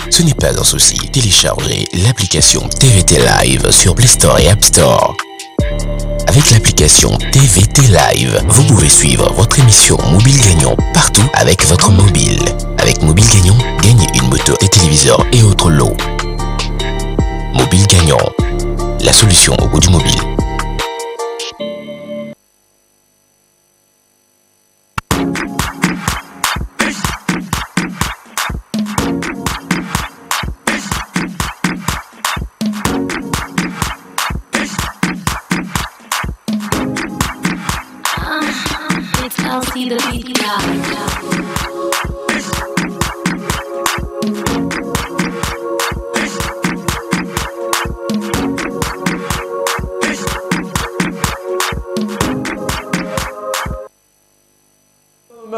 Ce n'est pas un souci, téléchargez l'application TVT Live sur Play Store et App Store. Avec l'application TVT Live, vous pouvez suivre votre émission Mobile Gagnant partout avec votre mobile. Avec Mobile Gagnant, gagnez une moto, des téléviseurs et autres lots. Mobile Gagnant, la solution au bout du mobile. See the beat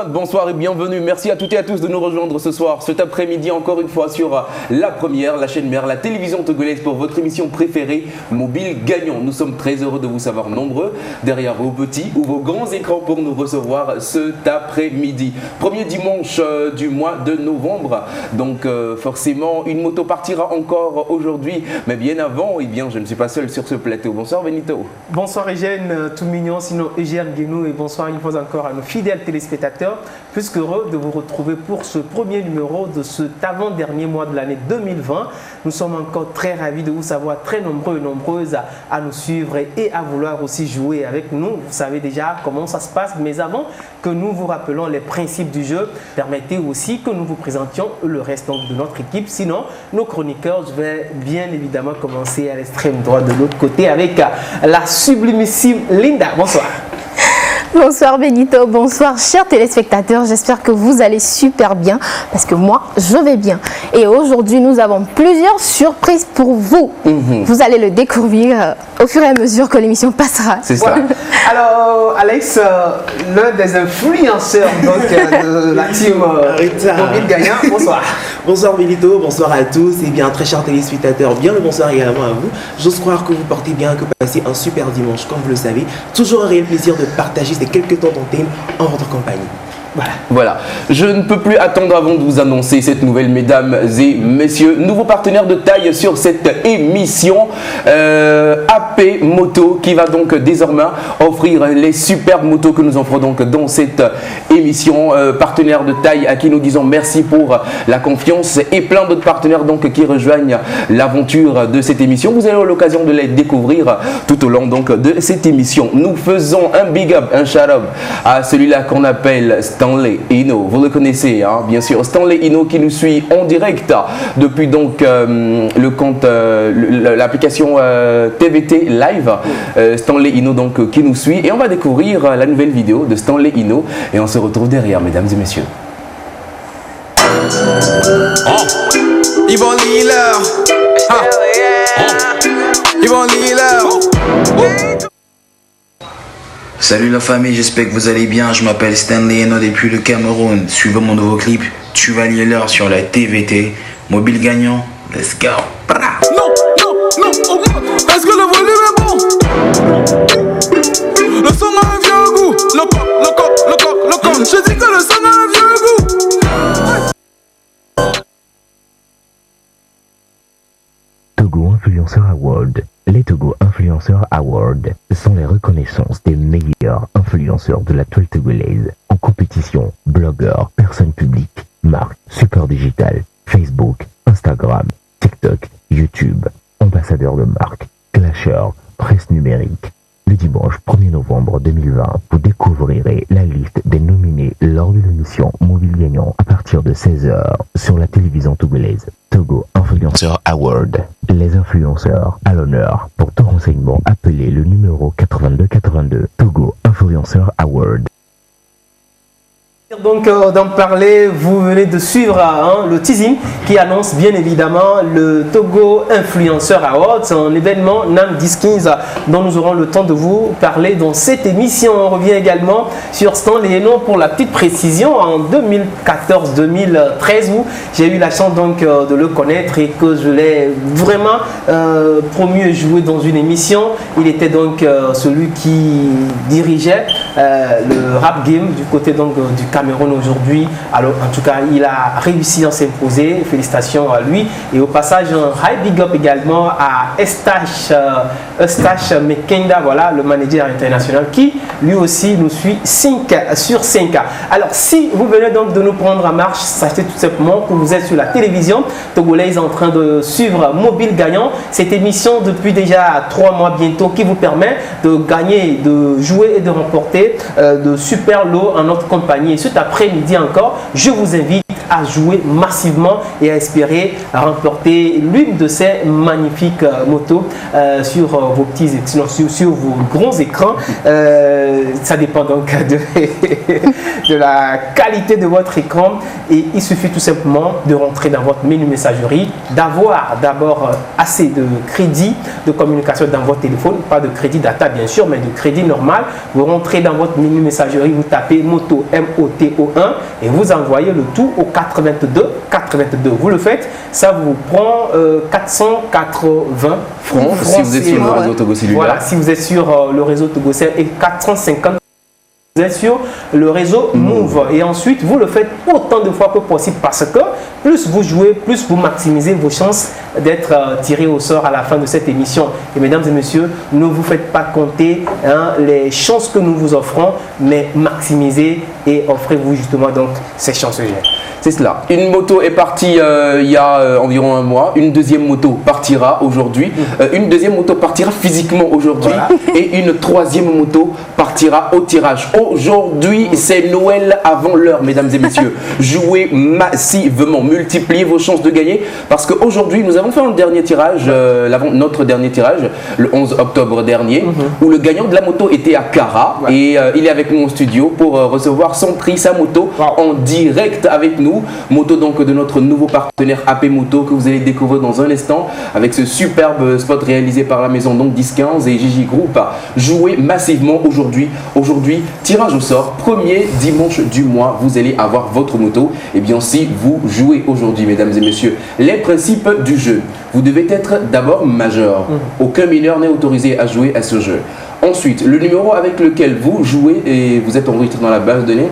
Bonsoir et bienvenue, merci à toutes et à tous de nous rejoindre ce soir, cet après-midi encore une fois sur la première, la chaîne mère, la télévision togolaise pour votre émission préférée, Mobile Gagnant. Nous sommes très heureux de vous savoir nombreux derrière vos petits ou vos grands écrans pour nous recevoir cet après-midi. Premier dimanche du mois de novembre, donc forcément une moto partira encore aujourd'hui, mais bien avant, eh bien je ne suis pas seul sur ce plateau. Bonsoir Benito. Bonsoir Eugène, tout mignon, sinon Eugène Guénou, et bonsoir une fois encore à nos fidèles téléspectateurs. Plus qu'heureux de vous retrouver pour ce premier numéro de cet avant-dernier mois de l'année 2020. Nous sommes encore très ravis de vous savoir très nombreux et nombreuses à nous suivre et à vouloir aussi jouer avec nous. Vous savez déjà comment ça se passe, mais avant que nous vous rappelons les principes du jeu, permettez aussi que nous vous présentions le reste de notre équipe. Sinon, nos chroniqueurs, je vais bien évidemment commencer à l'extrême droit de l'autre côté avec la sublimissime Linda. Bonsoir. Bonsoir Benito, bonsoir chers téléspectateurs, j'espère que vous allez super bien parce que moi je vais bien. Et aujourd'hui nous avons plusieurs surprises pour vous. Vous allez le découvrir au fur et à mesure que l'émission passera. C'est ça. Alors Alex, l'un des influenceurs donc, de la team Mobile Gagnant, bonsoir. Bonsoir Benito, bonsoir à tous et bien très chers téléspectateurs, bien le bonsoir également à vous. J'ose croire que vous portez bien, que vous passez un super dimanche comme vous le savez. Toujours un réel plaisir de partager ces quelques temps d'antenne en votre compagnie. Voilà, je ne peux plus attendre avant de vous annoncer cette nouvelle, mesdames et messieurs, nouveau partenaire de taille sur cette émission, AP Moto, qui va donc désormais offrir les superbes motos que nous offrons donc dans cette émission, partenaire de taille à qui nous disons merci pour la confiance et plein d'autres partenaires donc qui rejoignent l'aventure de cette émission. Vous avez l'occasion de les découvrir tout au long donc de cette émission. Nous faisons un big up, un shout out à celui-là qu'on appelle Stanley Ino, vous le connaissez hein, bien sûr, Stanley Ino qui nous suit en direct depuis donc le compte, l'application TVT Live, Stanley Ino donc qui nous suit et on va découvrir la nouvelle vidéo de Stanley Ino et on se retrouve derrière mesdames et messieurs. Yvonne Liller, Yvonne Liller. Salut la famille, j'espère que vous allez bien. Je m'appelle Stanley Eno depuis le Cameroun. Suivez mon nouveau clip, Tu vas lier l'heure sur la TVT. Mobile Gagnant, let's go. Non, augmente. Est-ce que le volume est bon? Le son a un vieux goût. Le corps. Je dis que le son a un vieux goût. Togo Influencer Award. Les Togo Influencer Awards sont les reconnaissances des meilleurs influenceurs de la toile togolaise en compétition, blogueurs, personnes publiques, marques, support digital, Facebook, Instagram, TikTok, YouTube, ambassadeurs de marque, clasheurs, presse numérique. Le dimanche 1er novembre 2020, vous découvrirez la liste des nominés lors de l'émission Mobile Gagnant à partir de 16h sur la télévision togolaise. Togo Influencer Award. Les influenceurs à l'honneur. Pour tout renseignement, appelez le numéro 8282. Togo Influencer Award. Donc d'en parler, vous venez de suivre le teasing qui annonce bien évidemment le Togo Influencer Awards, un événement NAM 10-15 dont nous aurons le temps de vous parler dans cette émission. On revient également sur Stanley Eno pour la petite précision en 2014-2013 où j'ai eu la chance donc de le connaître et que je l'ai vraiment promu et joué dans une émission. Il était donc celui qui dirigeait le rap game du côté donc du Cameroun aujourd'hui. Alors en tout cas, il a réussi à s'imposer. Félicitations à lui. Et au passage, un high big up également à Eustache Mekenda, voilà, le manager international qui lui aussi nous suit 5 sur 5. Alors si vous venez donc de nous prendre en marche, sachez tout simplement que vous êtes sur la télévision togolaise en train de suivre Mobile Gagnant, cette émission depuis déjà 3 mois bientôt qui vous permet de gagner, de jouer et de remporter de super lots en notre compagnie. Et cet après-midi encore, je vous invite à jouer massivement et à espérer remporter l'une de ces magnifiques motos sur vos petits sinon sur vos grands écrans. Ça dépend donc de la qualité de votre écran et il suffit tout simplement de rentrer dans votre menu messagerie, d'avoir d'abord assez de crédit de communication dans votre téléphone, pas de crédit data bien sûr, mais de crédit normal. Vous rentrez dans votre menu messagerie, vous tapez moto MOTO1 et vous envoyez le tout au 82. Vous le faites, ça vous prend 480 francs si vous êtes sur le réseau Togo Cellulaire. Voilà, si vous êtes sur le réseau Togo Cellulaire et 450 sur le réseau Move. Et ensuite, vous le faites autant de fois que possible parce que plus vous jouez, plus vous maximisez vos chances d'être tiré au sort à la fin de cette émission. Et mesdames et messieurs, ne vous faites pas compter les chances que nous vous offrons, mais maximisez et offrez-vous justement donc ces chances. C'est cela. Une moto est partie il y a environ un mois. Une deuxième moto partira aujourd'hui. Une deuxième moto partira physiquement aujourd'hui. Voilà. Et une troisième moto partira au tirage. Aujourd'hui, c'est Noël avant l'heure, mesdames et messieurs. Jouez massivement, multipliez vos chances de gagner. Parce qu'aujourd'hui, nous avons fait un dernier tirage, notre dernier tirage, le 11 octobre dernier, où le gagnant de la moto était à Cara. Ouais. Et il est avec nous au studio pour recevoir son prix, sa moto, en direct avec nous. Moto donc de notre nouveau partenaire AP Moto que vous allez découvrir dans un instant avec ce superbe spot réalisé par la maison donc 10-15 et Gigi Group. Jouez massivement aujourd'hui. Aujourd'hui, tirage au sort, premier dimanche du mois, vous allez avoir votre moto. Et bien si vous jouez aujourd'hui, mesdames et messieurs, les principes du jeu. Vous devez être d'abord majeur. Aucun mineur n'est autorisé à jouer à ce jeu. Ensuite, le numéro avec lequel vous jouez et vous êtes enregistré dans la base de données,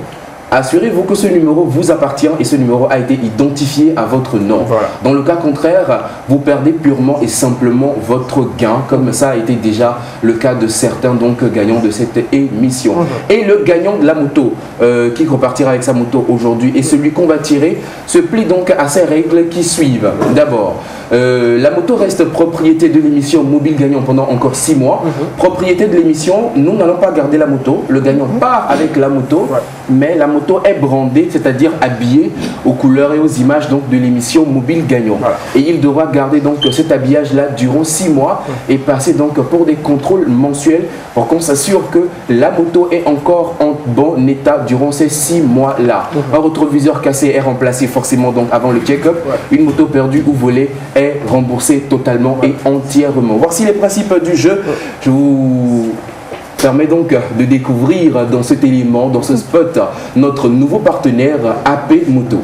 assurez-vous que ce numéro vous appartient et ce numéro a été identifié à votre nom. Voilà. Dans le cas contraire, vous perdez purement et simplement votre gain, comme ça a été déjà le cas de certains donc gagnants de cette émission. Et le gagnant de la moto qui repartira avec sa moto aujourd'hui et celui qu'on va tirer se plie donc à ces règles qui suivent. D'abord, la moto reste propriété de l'émission Mobile Gagnant pendant encore 6 mois. Propriété de l'émission, nous n'allons pas garder la moto. Le gagnant part avec la moto, mais la moto est brandée, c'est-à-dire habillée aux couleurs et aux images donc de l'émission Mobile Gagnant. Voilà. Et il devra garder donc cet habillage-là durant 6 mois et passer donc pour des contrôles mensuels pour qu'on s'assure que la moto est encore en bon état durant ces 6 mois-là. Un rétroviseur cassé est remplacé forcément donc avant le check-up. Une moto perdue ou volée est remboursée totalement et entièrement. Voici les principes du jeu. Je vous permet donc de découvrir dans cet élément, dans ce spot, notre nouveau partenaire AP Moto.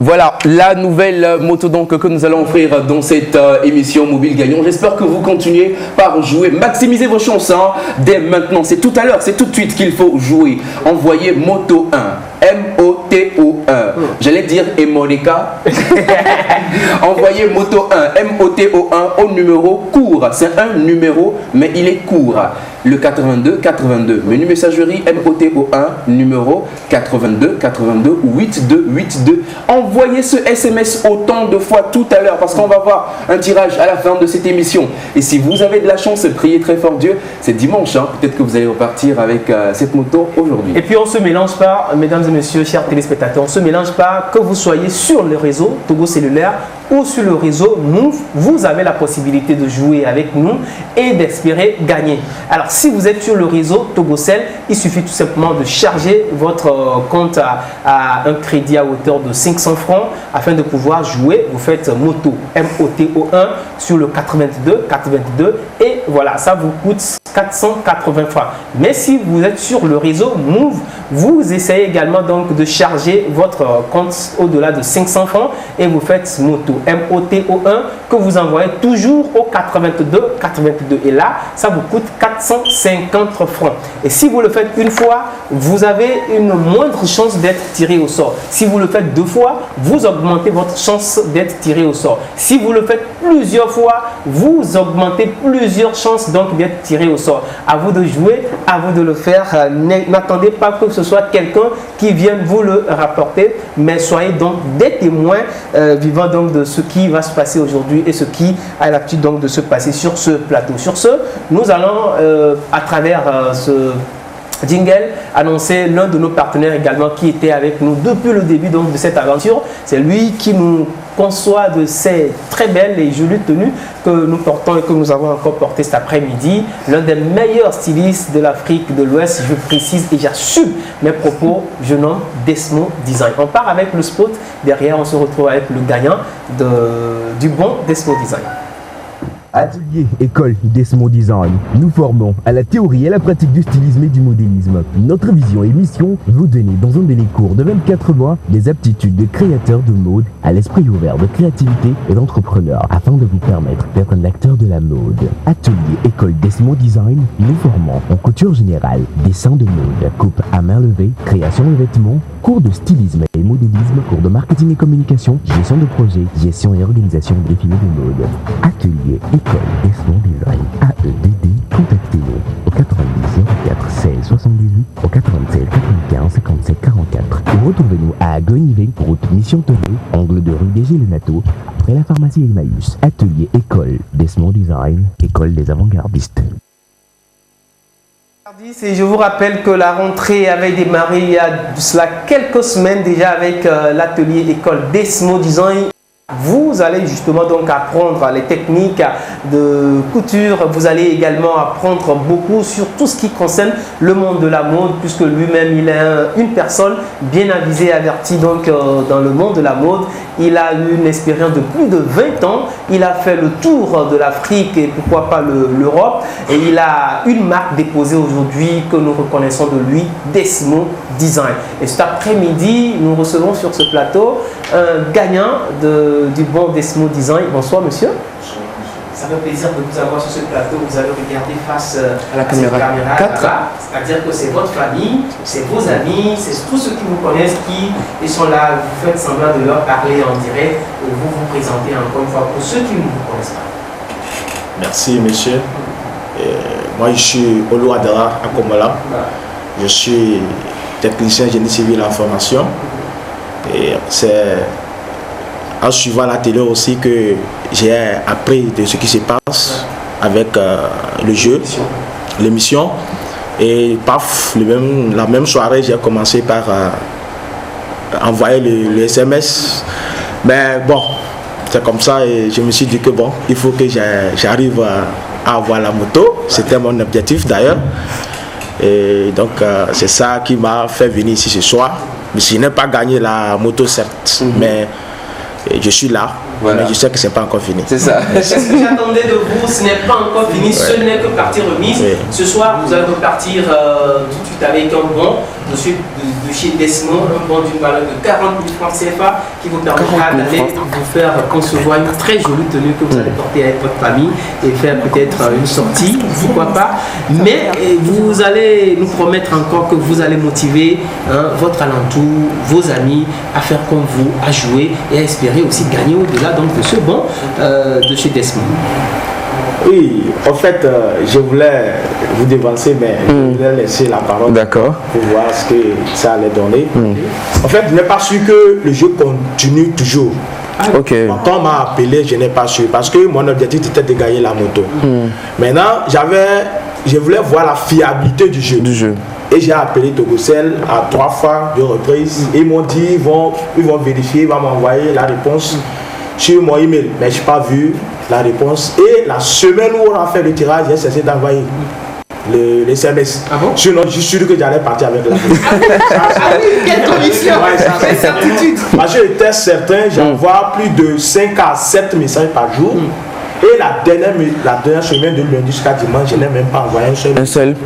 Voilà la nouvelle moto donc que nous allons offrir dans cette émission Mobile Gagnant. J'espère que vous continuez par jouer, maximisez vos chances dès maintenant. C'est tout à l'heure, c'est tout de suite qu'il faut jouer. Envoyez Moto 1, MOTO1. J'allais dire Emonica. Envoyez Moto 1, MOTO1 au numéro court. C'est un numéro, mais il est court. Le 82 82. Menu messagerie MOTO1 numéro 82 82 82 82. Envoyez ce SMS autant de fois tout à l'heure parce qu'on va voir un tirage à la fin de cette émission. Et si vous avez de la chance, priez très fort Dieu. C'est dimanche, peut-être que vous allez repartir avec cette moto aujourd'hui. Et puis on se mélange pas, mesdames et messieurs, chers téléspectateurs, on se mélange pas que vous soyez sur le réseau Togo Cellulaire ou sur le réseau Move, vous avez la possibilité de jouer avec nous et d'espérer gagner. Alors, si vous êtes sur le réseau Togocel, il suffit tout simplement de charger votre compte à un crédit à hauteur de 500 francs afin de pouvoir jouer. Vous faites Moto, M-O-T-O-1 sur le 82 et voilà, ça vous coûte 480 francs. Mais si vous êtes sur le réseau Move, vous essayez également donc de charger votre compte au-delà de 500 francs et vous faites Moto, M-O-T-O-1 que vous envoyez toujours au 82 et là, ça vous coûte 450 francs. Et si vous le faites une fois, vous avez une moindre chance d'être tiré au sort. Si vous le faites 2 fois, vous augmentez votre chance d'être tiré au sort. Si vous le faites plusieurs fois, vous augmentez plusieurs chances donc d'être tiré au sort. À vous de jouer, à vous de le faire. N'attendez pas que ce soit quelqu'un qui vienne vous le rapporter, mais soyez donc des témoins vivants donc de ce qui va se passer aujourd'hui et ce qui a l'habitude donc de se passer sur ce plateau. Sur ce, nous allons à travers ce jingle annoncer l'un de nos partenaires également qui était avec nous depuis le début donc de cette aventure. C'est lui qui nous conçoit de ces très belles et jolies tenues que nous portons et que nous avons encore portées cet après-midi. L'un des meilleurs stylistes de l'Afrique de l'Ouest, je précise et j'assume mes propos, je nomme Desmo Design. On part avec le spot, derrière on se retrouve avec le gagnant du bon Desmo Design. Atelier École Desmo Design. Nous formons à la théorie et à la pratique du stylisme et du modélisme. Notre vision et mission, vous donner dans un délai court de 24 mois des aptitudes de créateur de mode à l'esprit ouvert de créativité et d'entrepreneur afin de vous permettre d'être un acteur de la mode. Atelier École Desmo Design. Nous formons en couture générale, dessin de mode, coupe à main levée, création de vêtements, cours de stylisme et modélisme, cours de marketing et communication, gestion de projet, gestion et organisation de défilés de mode. Atelier École Desmo Design. AEDD, contactez-nous au 90 04 16 78, au 87 95 57 44. Ou retrouvez-nous à Gognivec, route Mission Tenay, angle de rue des Gilles-Nato, après la pharmacie Emmaüs. Atelier École Desmo Design, école des avant-gardistes. Et je vous rappelle que la rentrée avait démarré il y a cela quelques semaines déjà avec l'atelier École Desmo Design. Vous allez justement donc apprendre les techniques de couture. Vous allez également apprendre beaucoup sur tout ce qui concerne le monde de la mode, puisque lui-même il est une personne bien avisée, avertie donc dans le monde de la mode. Il a eu une expérience de plus de 20 ans. Il a fait le tour de l'Afrique et pourquoi pas l'Europe. Et il a une marque déposée aujourd'hui que nous reconnaissons de lui, Desmo Design. Et cet après-midi, nous recevons sur ce plateau un gagnant du bon Desmo Design. Bonsoir monsieur. Ça fait plaisir de vous avoir sur ce plateau. Vous allez regarder face à la caméra 4. C'est-à-dire que c'est votre famille, c'est vos amis, c'est tous ceux qui vous connaissent qui sont là. Vous faites semblant de leur parler en direct et vous vous présentez encore une fois pour ceux qui ne vous connaissent pas. Merci monsieur. Moi je suis Olu Adara Akomola. Je suis technicien génie civil en formation. Et c'est en suivant la télé aussi que j'ai appris de ce qui se passe avec le jeu, l'émission. Et paf, la même soirée, j'ai commencé par envoyer le SMS. Mais bon, c'est comme ça et je me suis dit que bon, il faut que j'arrive à avoir la moto. C'était mon objectif d'ailleurs. Et donc c'est ça qui m'a fait venir ici ce soir. Je n'ai pas gagné la moto certes, mais je suis là. Voilà. Mais je sais que ce n'est pas encore fini. C'est ça. Ce que j'attendais de vous, ce n'est pas encore fini, ce n'est que partie remise. Oui. Ce soir, vous allez repartir tout de suite avec un bon de chez Desmo, un bon d'une valeur de 40 000 francs CFA qui vous permettra d'aller vous faire concevoir une très jolie tenue que vous allez porter avec votre famille et faire peut-être une sortie, pourquoi pas. Mais vous allez nous promettre encore que vous allez motiver votre alentour, vos amis à faire comme vous, à jouer et à espérer aussi gagner au-delà donc de ce bon de chez Desmo. Oui, en fait, je voulais vous devancer, mais je voulais laisser la parole pour voir ce que ça allait donner. En fait, je n'ai pas su que le jeu continue toujours. Okay. Quand on m'a appelé, je n'ai pas su parce que mon objectif était de gagner la moto. Maintenant, je voulais voir la fiabilité du jeu. Et j'ai appelé Togocel à 3 fois de reprise. Ils m'ont dit ils vont vérifier, ils vont m'envoyer la réponse sur mon email, mais je n'ai pas vu la réponse. Et la semaine où on a fait le tirage, j'ai cessé d'envoyer le SMS. Ah bon? Sinon, je suis sûr que j'allais partir avec la Quelle conviction! Quelle certitude! Parce que j'étais certain, j'envoie plus de 5 à 7 messages par jour. Et la dernière semaine de lundi jusqu'à dimanche, je n'ai même pas envoyé un seul. Un seul.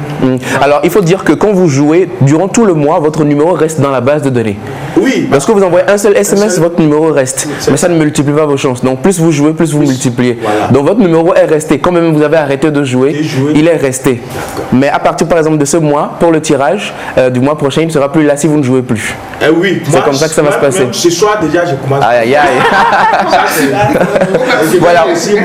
Alors, il faut dire que quand vous jouez, durant tout le mois, votre numéro reste dans la base de données. Oui. Lorsque vous envoyez un seul SMS, votre numéro reste. Mais ça ne multiplie pas vos chances. Donc, plus vous jouez, plus vous multipliez. Voilà. Donc, votre numéro est resté. Quand même vous avez arrêté de jouer, il est resté. Mais à partir, par exemple, de ce mois, pour le tirage du mois prochain, il ne sera plus là si vous ne jouez plus. Eh oui. C'est comme ça que ça va se passer. Même ce soir, déjà, je commence. Aïe, aïe, aïe. Voilà. Aussi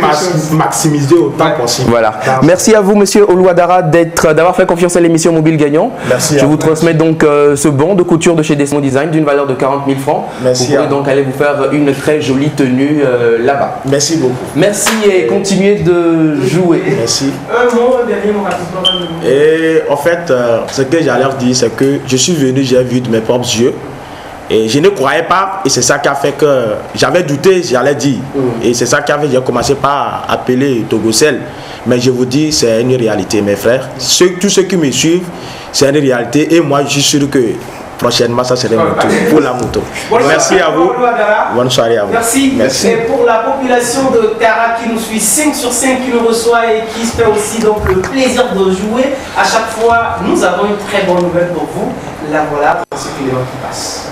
maximiser autant possible. Voilà. Merci à vous, monsieur Oluwadara, d'avoir fait confiance à l'émission Mobile Gagnant. Merci. Je vous transmets donc ce bon de couture de chez Desmond Design d'une valeur de 40 000 francs. Merci. Vous pourrez donc aller vous faire une très jolie tenue là-bas. Merci beaucoup. Merci et continuez de jouer. Merci. Un mot, un dernier mot rapidement. Et en fait, ce que j'allais leur dire, c'est que je suis venu, j'ai vu de mes propres yeux. Et je ne croyais pas, et c'est ça qui a fait que j'avais douté, j'allais dire. Et c'est ça qui a fait que j'ai commencé par appeler Togocel. Mais je vous dis, c'est une réalité, mes frères. Tous ceux qui me suivent, c'est une réalité. Et moi, je suis sûr que prochainement, ça serait mon tour pour la moto. Merci à vous. Bonne soirée à vous. Merci. Et pour la population de Kara qui nous suit 5 sur 5 qui nous reçoit et qui se fait aussi donc le plaisir de jouer, à chaque fois, nous avons une très bonne nouvelle pour vous. La voilà pour ce qui passe.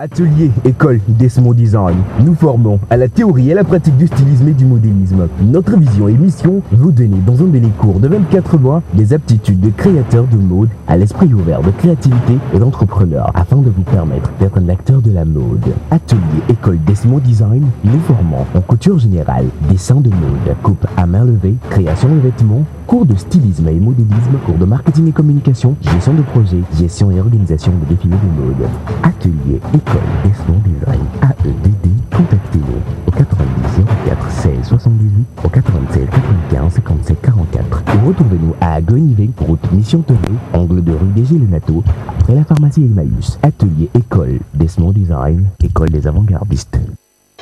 Atelier École Desmond Design. Nous formons à la théorie et à la pratique du stylisme et du modélisme. Notre vision et mission, vous donner dans un délai court de 24 mois des aptitudes de créateur de mode à l'esprit ouvert de créativité et d'entrepreneur afin de vous permettre d'être un acteur de la mode. Atelier École Desmond Design. Nous formons en couture générale, dessin de mode, coupe à main levée, création de vêtements, cours de stylisme et modélisme, cours de marketing et communication, gestion de projet, gestion et organisation de défilés de mode. Atelier École Desmond Design. AEDD, contactez-nous au 90 04 16 78, au 96 95 57 44. Ou retrouvez-nous à Gonivet, route Mission Tevé, angle de rue des Gilles-Nato, après la pharmacie Emmaüs. Atelier École Desmond Design, école des avant-gardistes.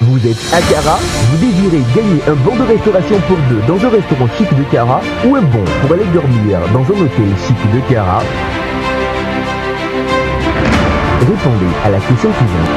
Vous êtes à Kara, vous désirez gagner un bon de restauration pour deux dans un restaurant chic de Kara ou un bon pour aller dormir dans un hôtel chic de Kara? Répondez à la question suivante.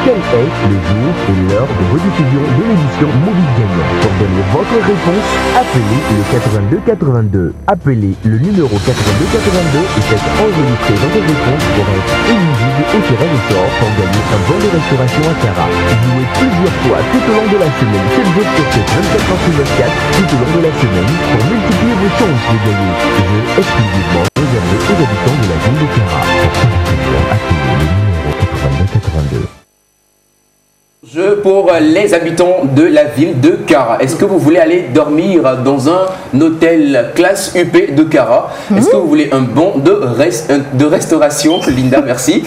Quel est le jour et l'heure de rediffusion de l'émission Mobile Gagnant? Pour donner votre réponse, appelez le 82 82. Appelez le numéro 82 82 et faites enregistrer votre réponse pour être éligible au tirage au sort pour gagner un bon de restauration à Kara. Jouez plusieurs fois tout au long de la semaine, 7 jours sur 7, 24 heures sur 24, tout au long de la semaine, pour multiplier vos chances de gagner. Jeu exclusivement réservé aux habitants de la ville de Kara. Pour plus appelez le numéro 82 82. Jeu pour les habitants de la ville de Kara. Est-ce que vous voulez aller dormir dans un hôtel classe UP de Kara? Est-ce que vous voulez un bon de restauration? Linda, merci.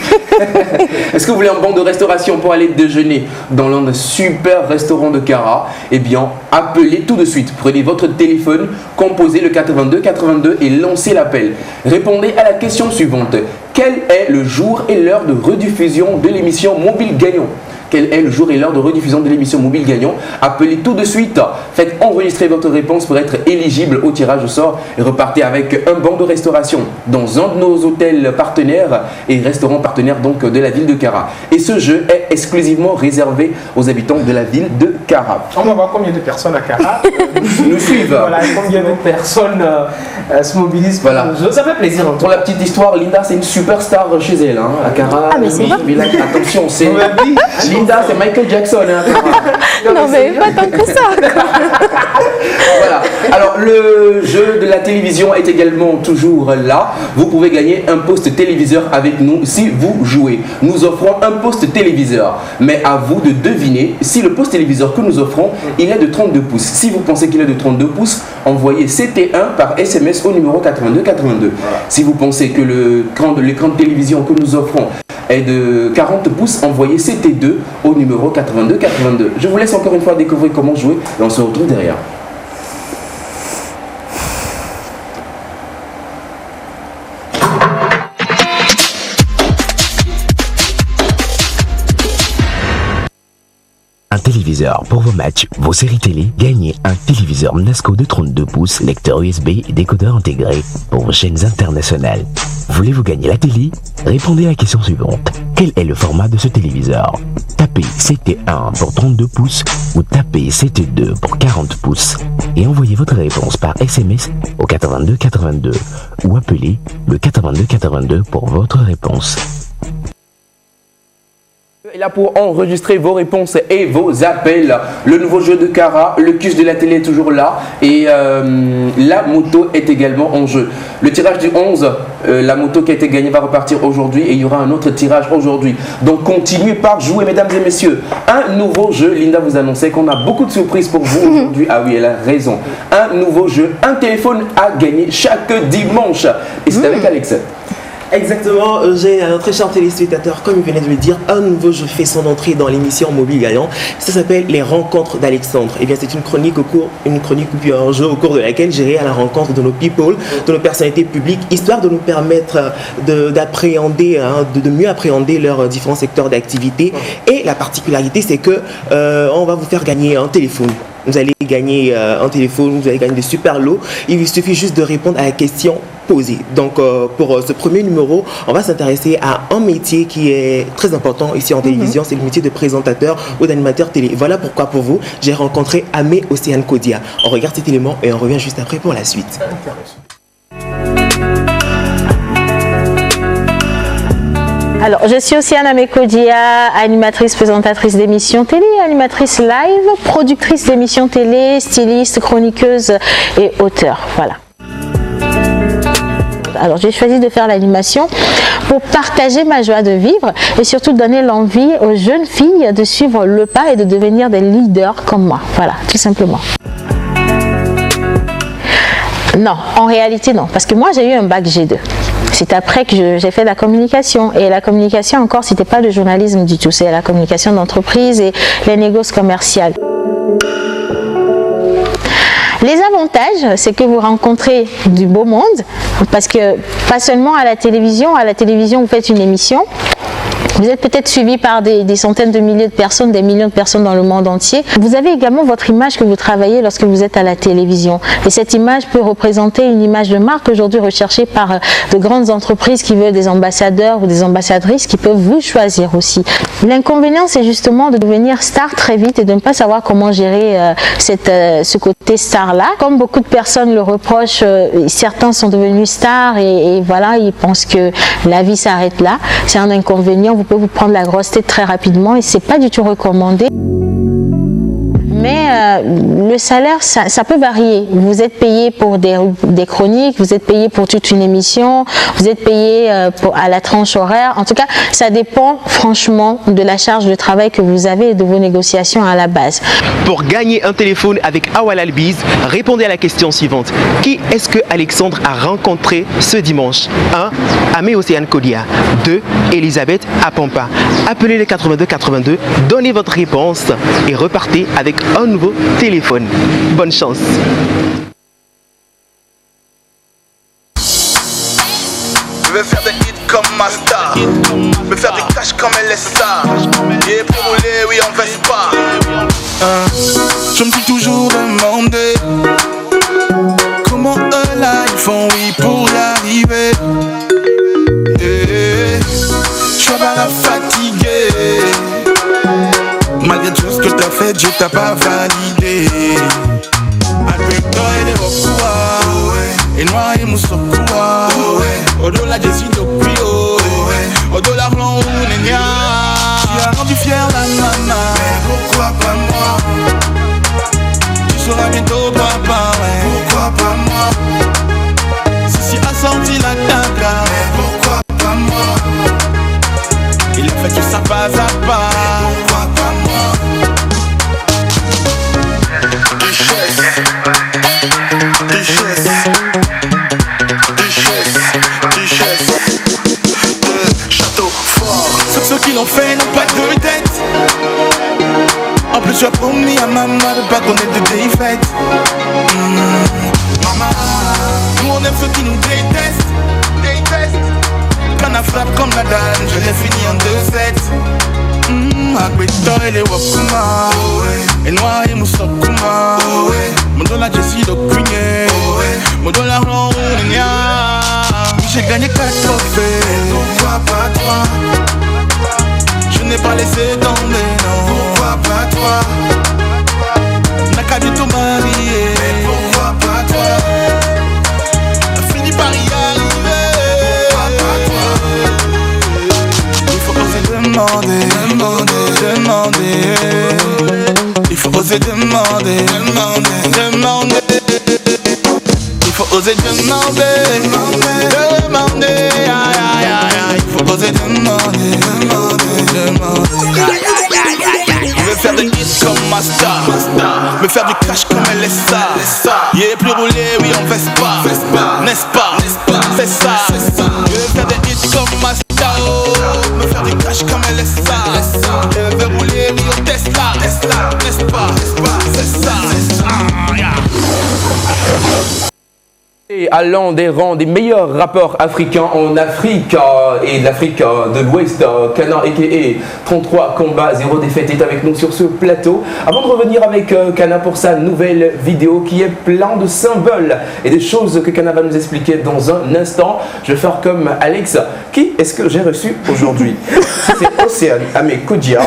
Est-ce que vous voulez un bon de restauration pour aller déjeuner dans l'un des super restaurants de Kara? Eh bien, appelez tout de suite. Prenez votre téléphone, composez le 82 82 et lancez l'appel. Répondez à la question suivante. Quel est le jour et l'heure de rediffusion de l'émission Mobile Gagnant? Quel est le jour et l'heure de rediffusion de l'émission Mobile Gagnant? Appelez tout de suite. Faites enregistrer votre réponse pour être éligible au tirage au sort et repartez avec un bon de restauration dans un de nos hôtels partenaires et restaurants partenaires donc de la ville de Kara. Et ce jeu est exclusivement réservé aux habitants de la ville de Kara. On va voir combien de personnes à Kara nous suivent. Voilà, combien de personnes se mobilisent pour le jeu. Ça fait plaisir. Pour la petite histoire, Linda c'est une superstar chez elle à Kara. Ah mais c'est vrai. Attention, c'est Linda, c'est Michael Jackson. Non mais pas tant que ça. Voilà. Alors le jeu de la télévision est également toujours là. Vous pouvez gagner un poste téléviseur avec nous si vous jouez. Nous offrons un poste téléviseur, mais à vous de deviner si le poste téléviseur que nous offrons il est de 32 pouces. Si vous pensez qu'il est de 32 pouces, envoyez CT1 par SMS au numéro 82 82. Si vous pensez que l'écran de télévision que nous offrons est de 40 pouces, envoyez CT2 au numéro 82 82. Je vous laisse encore une fois découvrir comment jouer et on se retrouve derrière. téléviseur pour vos matchs, vos séries télé, gagnez un téléviseur Nasco de 32 pouces, lecteur USB et décodeur intégré pour vos chaînes internationales. Voulez-vous gagner la télé? Répondez à la question suivante. Quel est le format de ce téléviseur? Tapez CT1 pour 32 pouces ou tapez CT2 pour 40 pouces et envoyez votre réponse par SMS au 82 82 ou appelez le 82 82 pour votre réponse. Et là pour enregistrer vos réponses et vos appels, le nouveau jeu de Cara, le quiz de la télé est toujours là et la moto est également en jeu. Le tirage du 11, la moto qui a été gagnée va repartir aujourd'hui et il y aura un autre tirage aujourd'hui. Donc continuez par jouer mesdames et messieurs. Un nouveau jeu, Linda vous annonçait qu'on a beaucoup de surprises pour vous aujourd'hui. Ah oui, elle a raison. Un nouveau jeu, un téléphone à gagner chaque dimanche. Et c'est avec Alex. Exactement, j'ai un très cher téléspectateur, comme il venait de le dire, un nouveau jeu fait son entrée dans l'émission Mobile Gagnant. Ça s'appelle Les Rencontres d'Alexandre. Et bien c'est une chronique ou puis un jeu au cours de laquelle j'irai à la rencontre de nos people, de nos personnalités publiques, histoire de nous permettre d'appréhender, de mieux appréhender leurs différents secteurs d'activité. Et la particularité c'est que on va vous faire gagner un téléphone. Vous allez gagner un téléphone, vous allez gagner des super lots. Il vous suffit juste de répondre à la question posée. Donc pour ce premier numéro, on va s'intéresser à un métier qui est très important ici en télévision, c'est le métier de présentateur ou d'animateur télé. Voilà pourquoi pour vous, j'ai rencontré Amé Océane Kodia. On regarde cet élément et on revient juste après pour la suite. Alors, je suis Océane Amekodia, animatrice, présentatrice d'émissions télé, animatrice live, productrice d'émissions télé, styliste, chroniqueuse et auteur. Voilà. Alors, j'ai choisi de faire l'animation pour partager ma joie de vivre et surtout donner l'envie aux jeunes filles de suivre le pas et de devenir des leaders comme moi. Voilà, tout simplement. Non, en réalité non, parce que moi j'ai eu un bac G2. C'est après que j'ai fait la communication. Et la communication encore, c'était pas le journalisme du tout, c'est la communication d'entreprise et les négoces commerciales. Les avantages, c'est que vous rencontrez du beau monde, parce que pas seulement à la télévision vous faites une émission. Vous êtes peut-être suivi par des centaines de milliers de personnes, des millions de personnes dans le monde entier. Vous avez également votre image que vous travaillez lorsque vous êtes à la télévision. Et cette image peut représenter une image de marque aujourd'hui recherchée par de grandes entreprises qui veulent des ambassadeurs ou des ambassadrices qui peuvent vous choisir aussi. L'inconvénient, c'est justement de devenir star très vite et de ne pas savoir comment gérer ce côté star-là. Comme beaucoup de personnes le reprochent, certains sont devenus stars et voilà, ils pensent que la vie s'arrête là. C'est un inconvénient. Vous pouvez vous prendre la grosse tête très rapidement et c'est pas du tout recommandé. Mais le salaire, ça peut varier. Vous êtes payé pour des chroniques, vous êtes payé pour toute une émission, vous êtes payé à la tranche horaire. En tout cas, ça dépend franchement de la charge de travail que vous avez et de vos négociations à la base. Pour gagner un téléphone avec Awal Albiz, répondez à la question suivante. Qui est-ce que Alexandre a rencontré ce dimanche? 1. Amé Océane Kodia. 2. Elisabeth Apampa. Appelez les 82 82, donnez votre réponse et repartez avec un nouveau téléphone. Bonne chance. Je vais faire des hits comme ma star, me faire des cash comme elle est star. Et pour rouler, oui, on veste pas. Je me suis toujours demandé comment eux là ils font, oui, pour y arriver. Je suis pas fatigué. Malgré tout ce que t'as fait, Dieu t'a pas validé. Alberto et les Rokua, et Noir et Moussokua, au-delà des Idopio, au-delà de l'Ounénia. Tu as rendu fier la nana, mais pourquoi pas moi? Tu seras bientôt papa, ouais. Pourquoi pas moi? Sissi a sorti la table, mais pourquoi pas moi? Il a fait tout ça pas à pas. Pourquoi pas moi? Duchesse, Duchesse, Duchesse, Duchesse de Château Fort. Ceux qui l'ont fait n'ont pas de tête. En plus tu as promis à maman de pas connaître de défaite. Maman, nous on aime ceux qui nous détestent. Quand on frappe comme la dalle, je l'ai fini en 2-7. Beto et les Wakuma. Et noir et Moussokuma. Mon don la Jessie de Cugné. Mon don la Rounia. J'ai gagné 4 trophées. Pourquoi pas toi? Je n'ai pas laissé tomber, non. Pourquoi pas toi? N'a qu'à du tout marier. Mais pourquoi pas toi? A fini par y arriver. Pourquoi pas toi? Il faut oser demander, demander, demander. Il faut oser demander, demander, demander. Il faut oser demander, demander, aïe, aïe, aïe. Il faut oser demander, demander, demander. Je veux faire des hits comme ma star, me faire du cash comme elle est ça. Yeah, plus roulé, oui on veste pas, n'est-ce pas? C'est ça. Je veux faire des hits comme ma star, me faire du cash comme elle est ça. Je veux rouler, oui on Tesla, n'est-ce pas? C'est ça. Et allant des rangs des meilleurs rappeurs africains en Afrique et de l'Afrique de l'Ouest, Kana aka 33 combats 0 défaite est avec nous sur ce plateau. Avant de revenir avec Kana pour sa nouvelle vidéo qui est plein de symboles et des choses que Kana va nous expliquer dans un instant, je vais faire comme Alex. Qui est-ce que j'ai reçu aujourd'hui? C'est Océane Amekodia.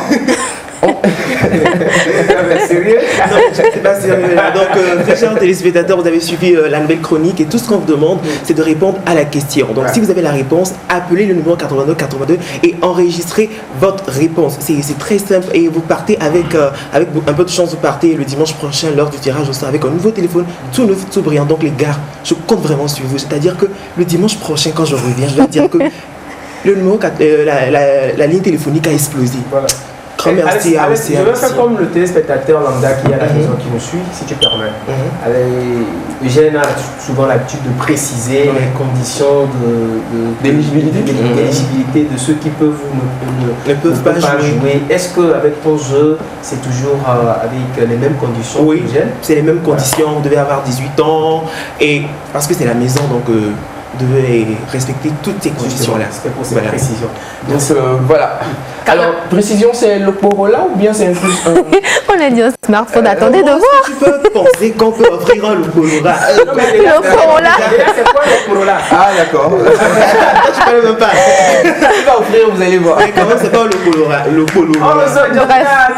Sérieux? Non, c'est pas sérieux. Donc, très chers téléspectateurs, vous avez suivi la nouvelle chronique et tout ce qu'on vous demande, c'est de répondre à la question. Donc, si vous avez la réponse, appelez le numéro 82 et enregistrez votre réponse. C'est très simple et vous partez avec un peu de chance, vous partez le dimanche prochain, lors du tirage au sort, avec un nouveau téléphone, tout neuf, tout brillant. Donc, les gars, je compte vraiment sur vous. C'est-à-dire que le dimanche prochain, quand je reviens, je vais dire que le numéro, la ligne téléphonique a explosé. Voilà. Merci à Océane. Je veux faire comme le téléspectateur lambda qui est à la maison qui nous suit, si tu permets. Eugène a souvent l'habitude de préciser les conditions d'éligibilité de ceux qui ne peuvent pas jouer. Est-ce qu'avec ton jeu, c'est toujours avec les mêmes conditions? Oui, c'est les mêmes conditions. Vous devez avoir 18 ans et parce que c'est la maison, donc vous devez respecter toutes ces conditions-là. C'était pour cette précision. Donc voilà. Alors, précision, c'est le Corolla ou bien c'est un plus On a dit au smartphone, attendez de voir. Tu peux penser qu'on peut offrir un Corolla. Le Corolla. C'est quoi le Corolla? Ah, d'accord. Je ne peux même pas. Il va offrir, vous allez voir. Mais comment c'est pas le Corolla? Le Corolla. Oh,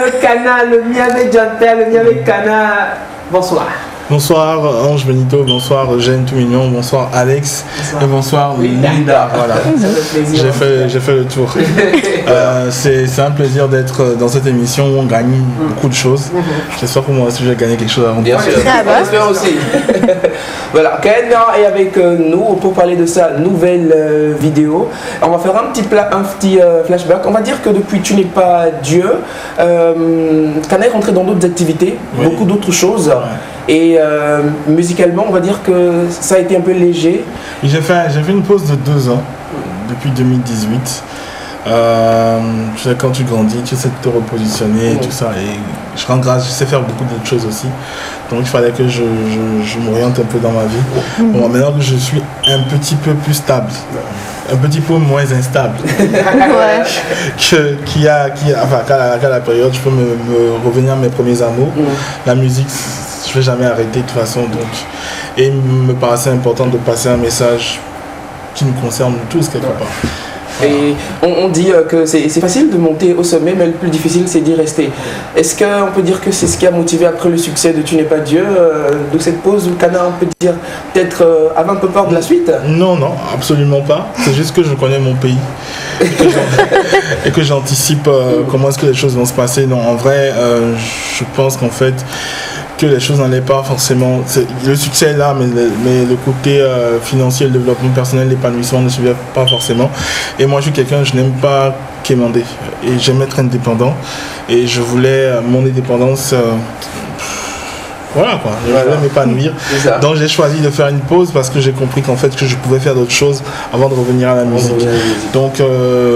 le Kana, le Miami Jantel, le Miami Kana. Bonsoir. Bonsoir Ange Benito, bonsoir Eugène tout mignon, bonsoir Alex et bonsoir Linda. Voilà, j'ai fait le tour. C'est un plaisir d'être dans cette émission où on gagne beaucoup de choses. J'espère que moi aussi je vais gagner quelque chose avant. Bien sûr, j'espère aussi. Voilà, Kana est avec nous pour parler de sa nouvelle vidéo. On va faire un petit flashback. On va dire que depuis Tu n'es pas Dieu, Kana est rentré dans d'autres activités, beaucoup d'autres choses. Et musicalement, on va dire que ça a été un peu léger. J'ai fait une pause de 2 ans, depuis 2018. Tu sais, quand tu grandis, tu sais te repositionner et tout ça. Et je rends grâce, je sais faire beaucoup d'autres choses aussi. Donc il fallait que je m'oriente un peu dans ma vie. Bon, maintenant que je suis un petit peu plus stable, un petit peu moins instable, qu'à la période, je peux me revenir à mes premiers amours. La musique, je ne vais jamais arrêter de toute façon. Donc, et il me paraissait important de passer un message qui nous concerne tous quelque part. Et on dit que c'est facile de monter au sommet, mais le plus difficile c'est d'y rester. Est-ce qu'on peut dire que c'est ce qui a motivé après le succès de Tu n'es pas Dieu, de cette pause où Kana, on peut dire, peut-être avait un peu peur de la suite? Non, absolument pas. C'est juste que je connais mon pays et que j'anticipe comment est-ce que les choses vont se passer. Non, en vrai, je pense qu'en fait, que les choses n'allaient pas forcément. Le succès est là, mais le côté financier, le développement personnel, l'épanouissement ne suivait pas forcément. Et moi, je suis quelqu'un, je n'aime pas quémander. Et j'aime être indépendant. Et je voulais mon indépendance. Voilà quoi, je voulais m'épanouir. Donc j'ai choisi de faire une pause parce que j'ai compris qu'en fait que je pouvais faire d'autres choses avant de revenir à la musique. Donc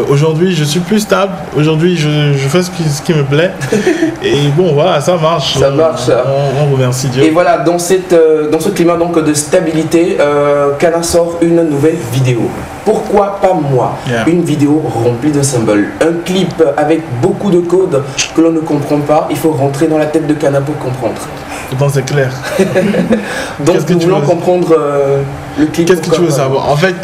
aujourd'hui je suis plus stable, aujourd'hui je fais ce qui me plaît. Et bon voilà, ça marche. Ça marche. On remercie Dieu. Et voilà, dans ce climat donc de stabilité, Kana sort une nouvelle vidéo. Pourquoi pas moi? Une vidéo remplie de symboles, un clip avec beaucoup de codes que l'on ne comprend pas. Il faut rentrer dans la tête de Kana pour comprendre. Pourtant c'est clair. Donc nous voulons comprendre le clip. Qu'est-ce que tu veux savoir? En fait,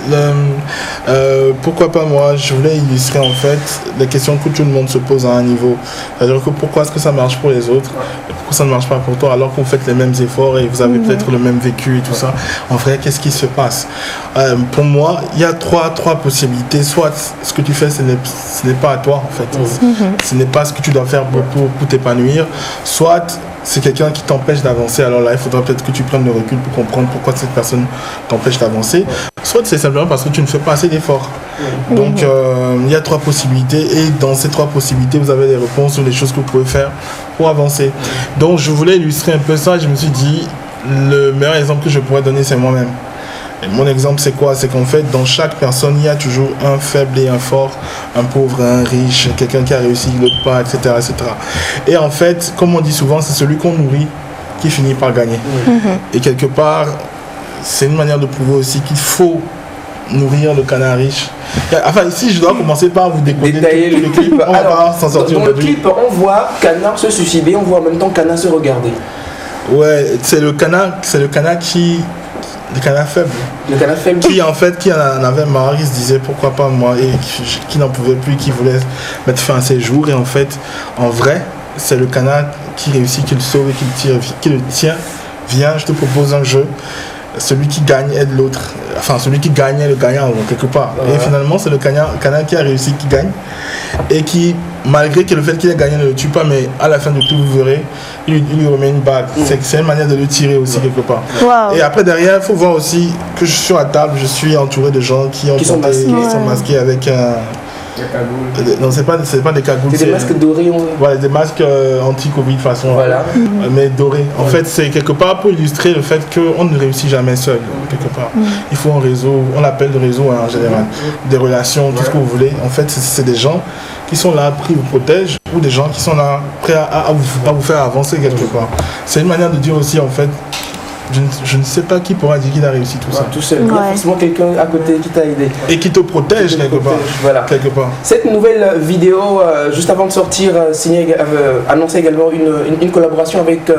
pourquoi pas moi? Je voulais illustrer en fait les questions que tout le monde se pose à un niveau. C'est-à-dire que pourquoi est-ce que ça marche pour les autres et pourquoi ça ne marche pas pour toi alors que vous faites les mêmes efforts et vous avez peut-être le même vécu et tout ça. En vrai, qu'est-ce qui se passe? Pour moi, il y a trois possibilités. Soit ce que tu fais, ce n'est pas à toi en fait. Ce n'est pas ce que tu dois faire pour t'épanouir. Soit c'est quelqu'un qui t'empêche d'avancer, alors là il faudra peut-être que tu prennes le recul pour comprendre pourquoi cette personne t'empêche d'avancer. Soit c'est simplement parce que tu ne fais pas assez d'efforts. Donc il y a trois possibilités et dans ces trois possibilités vous avez des réponses sur les choses que vous pouvez faire pour avancer. Donc je voulais illustrer un peu ça et je me suis dit le meilleur exemple que je pourrais donner c'est moi-même. Et mon exemple c'est quoi? C'est qu'en fait dans chaque personne il y a toujours un faible et un fort, un pauvre et un riche, quelqu'un qui a réussi, l'autre pas, etc., etc. Et en fait, comme on dit souvent, c'est celui qu'on nourrit qui finit par gagner. Et quelque part, c'est une manière de prouver aussi qu'il faut nourrir le canard riche. Enfin ici je dois commencer par vous détailler le clip. On va pas s'en sortir. Dans le clip on voit Kana se suicider, on voit en même temps Kana se regarder. Ouais, c'est le canard qui... Le canard faible. Le canard faible. Qui en fait, qui en avait marre, qui se disait pourquoi pas moi, et qui n'en pouvait plus, qui voulait mettre fin à ses jours. Et en fait, en vrai, c'est le canard qui réussit, qui le sauve et qui le tient. Viens, je te propose un jeu. Celui qui gagne aide l'autre. Enfin, celui qui gagne est le gagnant quelque part. Et finalement, c'est le canard qui a réussi qui gagne. Et qui, malgré que le fait qu'il ait gagné ne le tue pas, mais à la fin de tout, vous verrez, il lui remet une bague. C'est une manière de le tirer aussi quelque part. Et après, derrière, il faut voir aussi que je suis à table, je suis entouré de gens qui sont masqués avec un... Non, c'est pas des cagoules. C'est des masques dorés. Voilà, des masques anti-Covid de façon. Voilà. Mais dorés. En fait, c'est quelque part pour illustrer le fait qu'on ne réussit jamais seul, quelque part. Il faut un réseau, on l'appelle le réseau en général. Des relations, tout ce que vous voulez. En fait, c'est des gens qui sont là, qui vous protègent, ou des gens qui sont là, prêts à vous faire avancer quelque part. C'est une manière de dire aussi, en fait, je ne sais pas qui pourra dire qu'il a réussi tout ça. Tout seul. Il y a forcément quelqu'un à côté qui t'a aidé. Et qui te protège quelque part. Cette nouvelle vidéo, juste avant de sortir, annonçait également une collaboration avec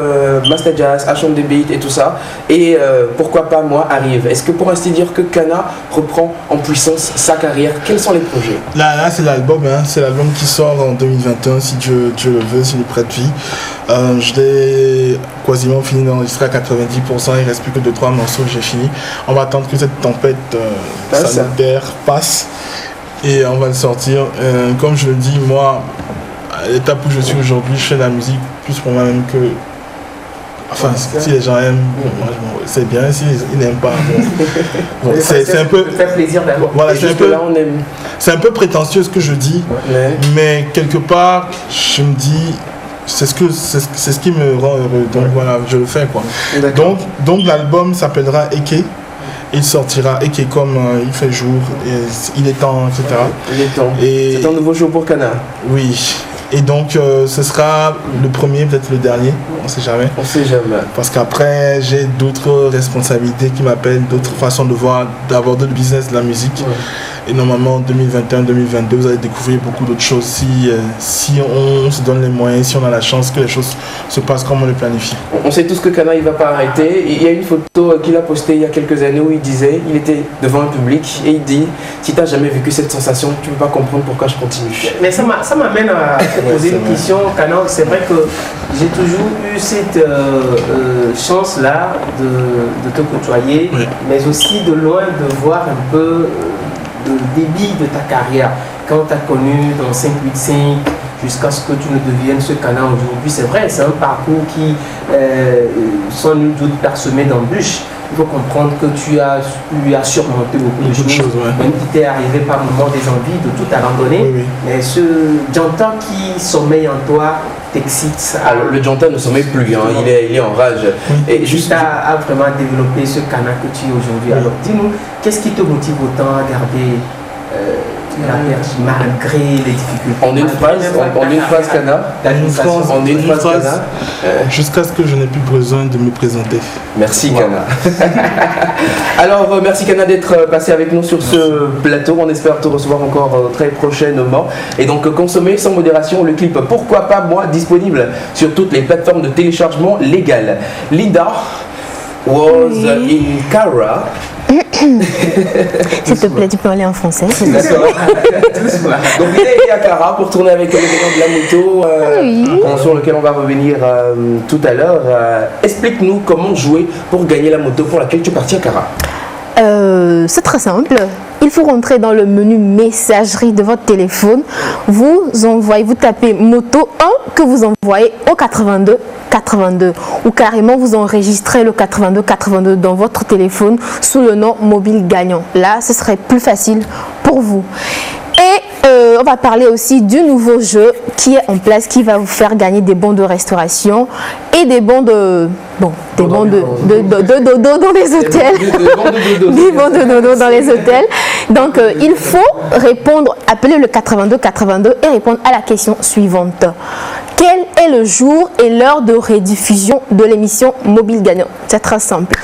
Master Jazz, H on the Beat et tout ça. Et pourquoi pas moi arrive. Est-ce que pour ainsi dire que Kana reprend en puissance sa carrière? Quels sont les projets? Là c'est l'album, hein. C'est l'album qui sort en 2021 si Dieu le veut, s'il nous prête vie. Je l'ai quasiment fini d'enregistrer à 90%, il reste plus que 2-3 morceaux que j'ai fini. On va attendre que cette tempête sanitaire passe et on va le sortir. Comme je le dis, moi, à l'étape où je suis aujourd'hui, je fais de la musique plus pour moi-même que... Enfin, si les gens aiment, c'est bien, s'ils n'aiment pas, c'est un peu... faire plaisir d'avoir. Voilà, c'est un peu prétentieux ce que je dis, mais quelque part, je me dis... C'est ce qui me rend heureux, donc voilà, je le fais quoi. Donc l'album s'appellera Eke, il sortira Eke comme il fait jour, et il est temps, etc. Il est temps. C'est un nouveau jour pour Kana. Oui, et donc ce sera le premier, peut-être le dernier, on sait jamais. On sait jamais. Parce qu'après j'ai d'autres responsabilités qui m'appellent, d'autres façons de voir, d'aborder le business de la musique. Et normalement en 2021-2022 vous allez découvrir beaucoup d'autres choses si on se donne les moyens, si on a la chance que les choses se passent comme on le planifie. On sait tous que Kana il va pas arrêter. Il y a une photo qu'il a postée il y a quelques années où il disait, il était devant un public et il dit, si tu n'as jamais vécu cette sensation, tu ne peux pas comprendre pourquoi je continue. Mais ça m'amène à te poser une question, Kana. C'est vrai que j'ai toujours eu cette chance-là de te côtoyer, mais aussi de loin de voir un peu le débit de ta carrière. Quand tu as connu dans 585 jusqu'à ce que tu ne deviennes ce Kana aujourd'hui, c'est vrai, c'est un parcours qui, sans nul doute, parsemé d'embûches. Il faut comprendre que tu as surmonté beaucoup de choses, même si tu es arrivé par moment des envies de tout abandonner. Mais ce Djanta qui sommeille en toi t'excite. Alors le Djanta ne sommeille plus, hein. il est en rage. Et juste à vraiment développer ce Kana que tu es aujourd'hui. Alors dis-nous, qu'est-ce qui te motive autant à garder la perche malgré les difficultés. En une phrase, Kana. En une phrase, jusqu'à ce que je n'ai plus besoin de me présenter. Merci Kana. Alors merci Kana d'être passé avec nous sur ce plateau. On espère te recevoir encore très prochainement. Et donc consommer sans modération le clip Pourquoi pas moi, disponible sur toutes les plateformes de téléchargement légales. Linda was in Cara. S'il te plaît, tu peux aller en français. D'accord. Donc il a été à Cara pour tourner avec l'événement de la moto, sur lequel on va revenir tout à l'heure. Explique-nous comment jouer pour gagner la moto pour laquelle tu es parti à Cara. C'est très simple. Il faut rentrer dans le menu messagerie de votre téléphone. Vous tapez moto 1 que vous envoyez au 82 82 ou carrément vous enregistrez le 82 82 dans votre téléphone sous le nom mobile gagnant. Là, ce serait plus facile pour vous. Et on va parler aussi du nouveau jeu qui est en place, qui va vous faire gagner des bons de restauration et des bons de dodo dans les hôtels. Des bons de dodo dans les hôtels. Donc il faut appeler le 82 82 et répondre à la question suivante. Quel est le jour et l'heure de rediffusion de l'émission Mobile Gagnant? C'est très simple.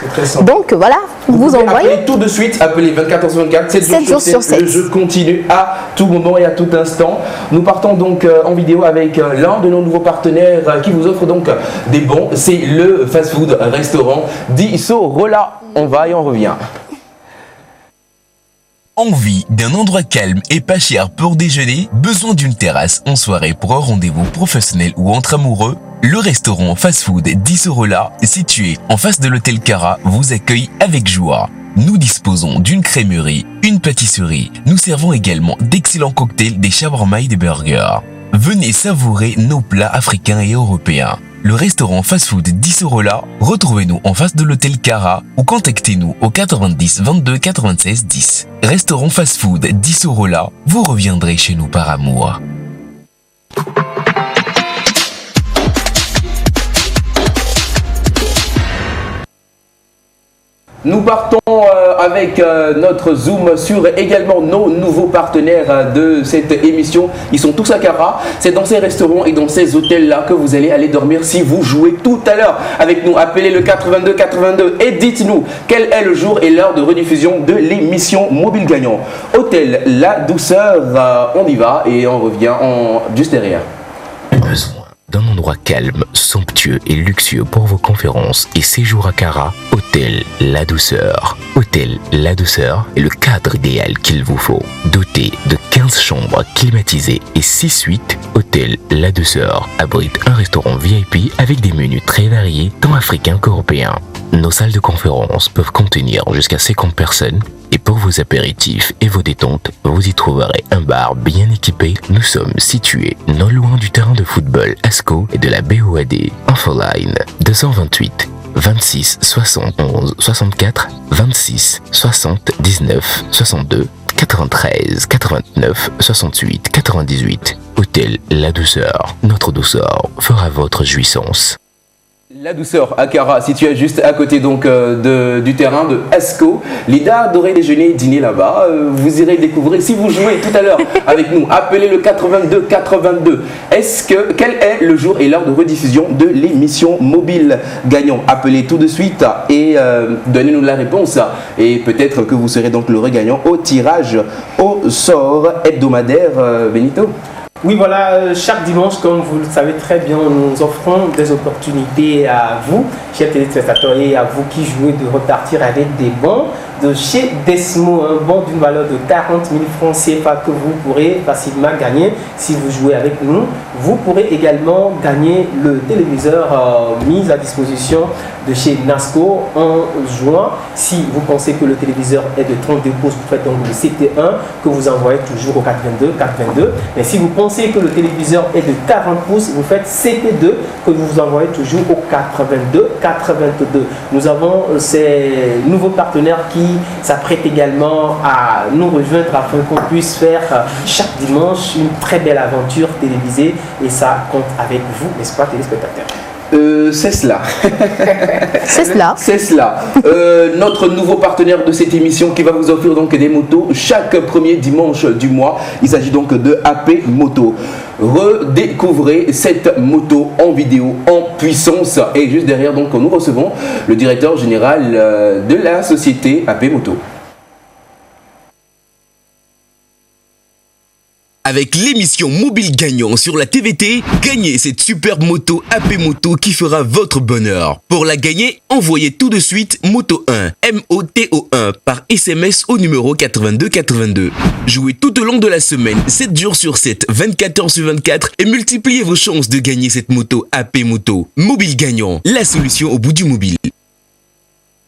Donc voilà, vous envoyez. Appelez tout de suite, appelez 24 h 24, 7 jours sur 7. Le jeu continue à tout moment et à tout instant. Nous partons donc en vidéo avec l'un de nos nouveaux partenaires qui vous offre donc des bons. C'est le fast-food restaurant Disorola. On va et on revient. Envie d'un endroit calme et pas cher pour déjeuner? Besoin d'une terrasse en soirée pour un rendez-vous professionnel ou entre amoureux? Le restaurant fast-food Disorola, situé en face de l'hôtel Cara, vous accueille avec joie. Nous disposons d'une crèmerie, une pâtisserie. Nous servons également d'excellents cocktails, des shawarma et des burgers. Venez savourer nos plats africains et européens. Le restaurant fast-food Disorola, retrouvez-nous en face de l'hôtel Cara ou contactez-nous au 90 22 96 10. Restaurant fast-food Disorola, vous reviendrez chez nous par amour. Nous partons avec notre zoom sur également nos nouveaux partenaires de cette émission. Ils sont tous à Cara. C'est dans ces restaurants et dans ces hôtels-là que vous allez aller dormir si vous jouez tout à l'heure avec nous. Appelez le 82 82 et dites-nous quel est le jour et l'heure de rediffusion de l'émission Mobile Gagnant. Hôtel La Douceur, on y va et on revient juste derrière. Besoin d'un endroit calme, somptueux et luxueux pour vos conférences et séjours à Cara, Hôtel La Douceur. Hôtel La Douceur est le cadre idéal qu'il vous faut. Doté de 15 chambres climatisées et 6 suites, Hôtel La Douceur abrite un restaurant VIP avec des menus très variés, tant africains qu'européens. Nos salles de conférence peuvent contenir jusqu'à 50 personnes. Et pour vos apéritifs et vos détentes, vous y trouverez un bar bien équipé. Nous sommes situés non loin du terrain de football ASCO et de la BOAD. Infoline 228 26 71 64 26 60 19 62 93 89 68 98. Hôtel La Douceur. Notre douceur fera votre jouissance. La Douceur à Cara, située juste à côté donc du terrain de ASCO. Lida adorait déjeuner et dîner là-bas. Vous irez découvrir si vous jouez tout à l'heure avec nous. Appelez le 82 82. Quel est le jour et l'heure de rediffusion de l'émission Mobile Gagnant? Appelez tout de suite et donnez-nous la réponse. Et peut-être que vous serez donc le gagnant au tirage au sort hebdomadaire. Benito. Oui, voilà, chaque dimanche, comme vous le savez très bien, nous offrons des opportunités à vous, chers téléspectateurs, et à vous qui jouez de repartir avec des bons de chez Desmo, un bon d'une valeur de 40 000 francs CFA que vous pourrez facilement gagner si vous jouez avec nous. Vous pourrez également gagner le téléviseur mis à disposition de chez Nasco en jouant. Si vous pensez que le téléviseur est de 32 pouces, vous faites donc le CT1 que vous envoyez toujours au 422. Mais si vous pensez que le téléviseur est de 40 pouces, vous faites CT2 que vous envoyez toujours au 82. Nous avons ces nouveaux partenaires qui s'apprêtent également à nous rejoindre afin qu'on puisse faire chaque dimanche une très belle aventure télévisée, et ça compte avec vous, n'est-ce pas, téléspectateurs? C'est cela. C'est cela. C'est cela. Notre nouveau partenaire de cette émission qui va vous offrir donc des motos chaque premier dimanche du mois. Il s'agit donc de AP Moto. Redécouvrez cette moto en vidéo, en puissance. Et juste derrière, donc, nous recevons le directeur général de la société AP Moto. Avec l'émission Mobile Gagnant sur la TVT, gagnez cette superbe moto AP Moto qui fera votre bonheur. Pour la gagner, envoyez tout de suite Moto 1, MOTO1 par SMS au numéro 8282. Jouez tout au long de la semaine, 7 jours sur 7, 24 heures sur 24 et multipliez vos chances de gagner cette moto AP Moto. Mobile Gagnant, la solution au bout du mobile.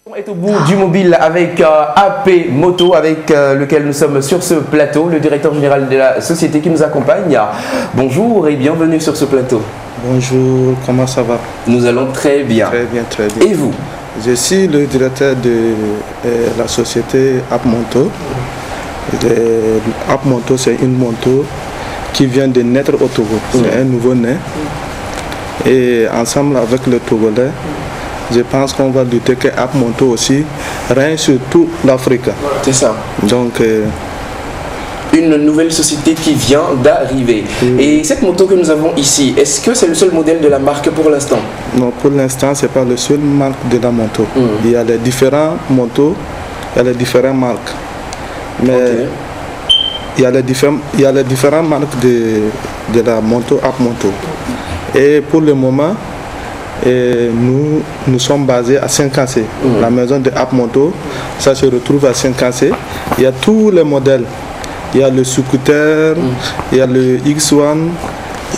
On est au bout du mobile avec AP Moto, avec lequel nous sommes sur ce plateau, le directeur général de la société qui nous accompagne. Bonjour et bienvenue sur ce plateau. Bonjour, comment ça va? Nous allons très bien. Très bien, très bien. Et vous? Je suis le directeur de la société AP Moto. AP Moto, c'est une moto qui vient de naître au Togo. C'est un nouveau-né. Et ensemble avec le Togolais, je pense qu'on va lutter que AP Moto aussi règne sur toute l'Afrique. C'est ça. Donc, une nouvelle société qui vient d'arriver. Et cette moto que nous avons ici, est-ce que c'est le seul modèle de la marque pour l'instant? Non, pour l'instant, ce n'est pas le seul marque de la moto. Il y a les différents motos, il y a les différentes marques. Mais il y a les différentes marques de la moto AP Moto. Et pour le moment, et nous sommes basés à Saint-Cassé. La maison de AP Moto, ça se retrouve à Saint-Cassé. Il y a tous les modèles. Il y a le scooter, il y a le X1,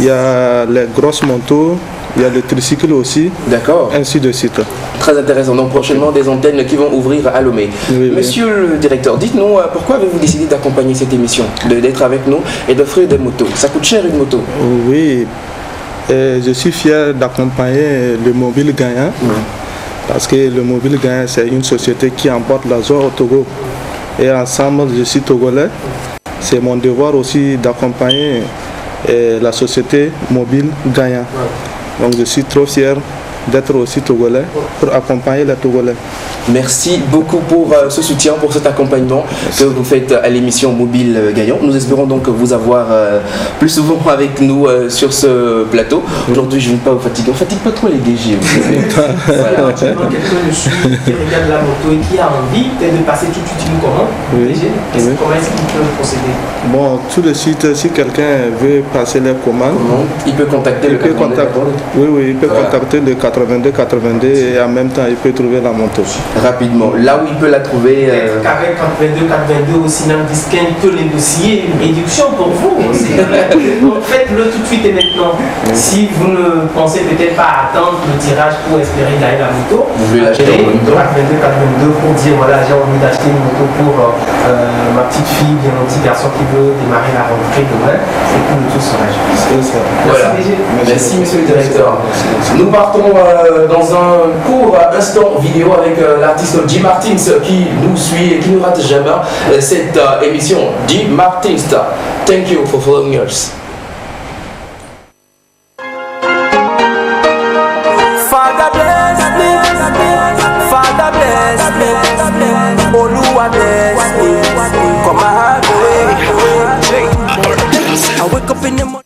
il y a les grosses motos, il y a le tricycle aussi. D'accord. Ainsi de suite. Très intéressant. Donc prochainement des antennes qui vont ouvrir à Lomé. Oui, Monsieur le directeur, dites-nous pourquoi avez-vous décidé d'accompagner cette émission, d'être avec nous et d'offrir des motos? Ça coûte cher une moto? Oui. Et je suis fier d'accompagner le Mobile Gagnant parce que le Mobile Gagnant, c'est une société qui emporte la joie au Togo. Et ensemble, je suis togolais. C'est mon devoir aussi d'accompagner la société Mobile Gagnant. Donc je suis trop fier d'être aussi togolais pour accompagner les Togolais. Merci beaucoup pour ce soutien, pour cet accompagnement que vous faites à l'émission Mobile Gagnant. Nous espérons donc vous avoir plus souvent avec nous sur ce plateau. Aujourd'hui, je ne vais pas vous fatiguer. On ne fatigue pas trop les DG. Voilà. Quelqu'un nous suit, qui regarde la moto et qui a envie peut-être de passer tout de suite une commande. Comment est-ce qu'il peut procéder? Bon, tout de suite, si quelqu'un veut passer les commandes, il peut contacter le 82. Oui, il peut contacter le 82 et en même temps, il peut trouver la moto. Rapidement, là où il peut la trouver. Avec 82 au Sinam Disquin, il peut négocier une réduction pour vous. Donc faites-le tout de suite et maintenant. Si vous ne pensez peut-être pas attendre le tirage pour espérer gagner la moto, vous voulez l'acheter 82 pour dire voilà, j'ai envie d'acheter une moto pour ma petite fille, bien mon petit garçon qui veut démarrer la rentrée demain, et tout le tout sera juste. Voilà. Merci monsieur le directeur. Nous partons dans un court instant vidéo avec l'artiste Jim Martins qui nous suit et qui ne rate jamais cette émission. Jim Martins, thank you for following us. Father bless me, Oluwa bless me, come my way. I wake up in the morning.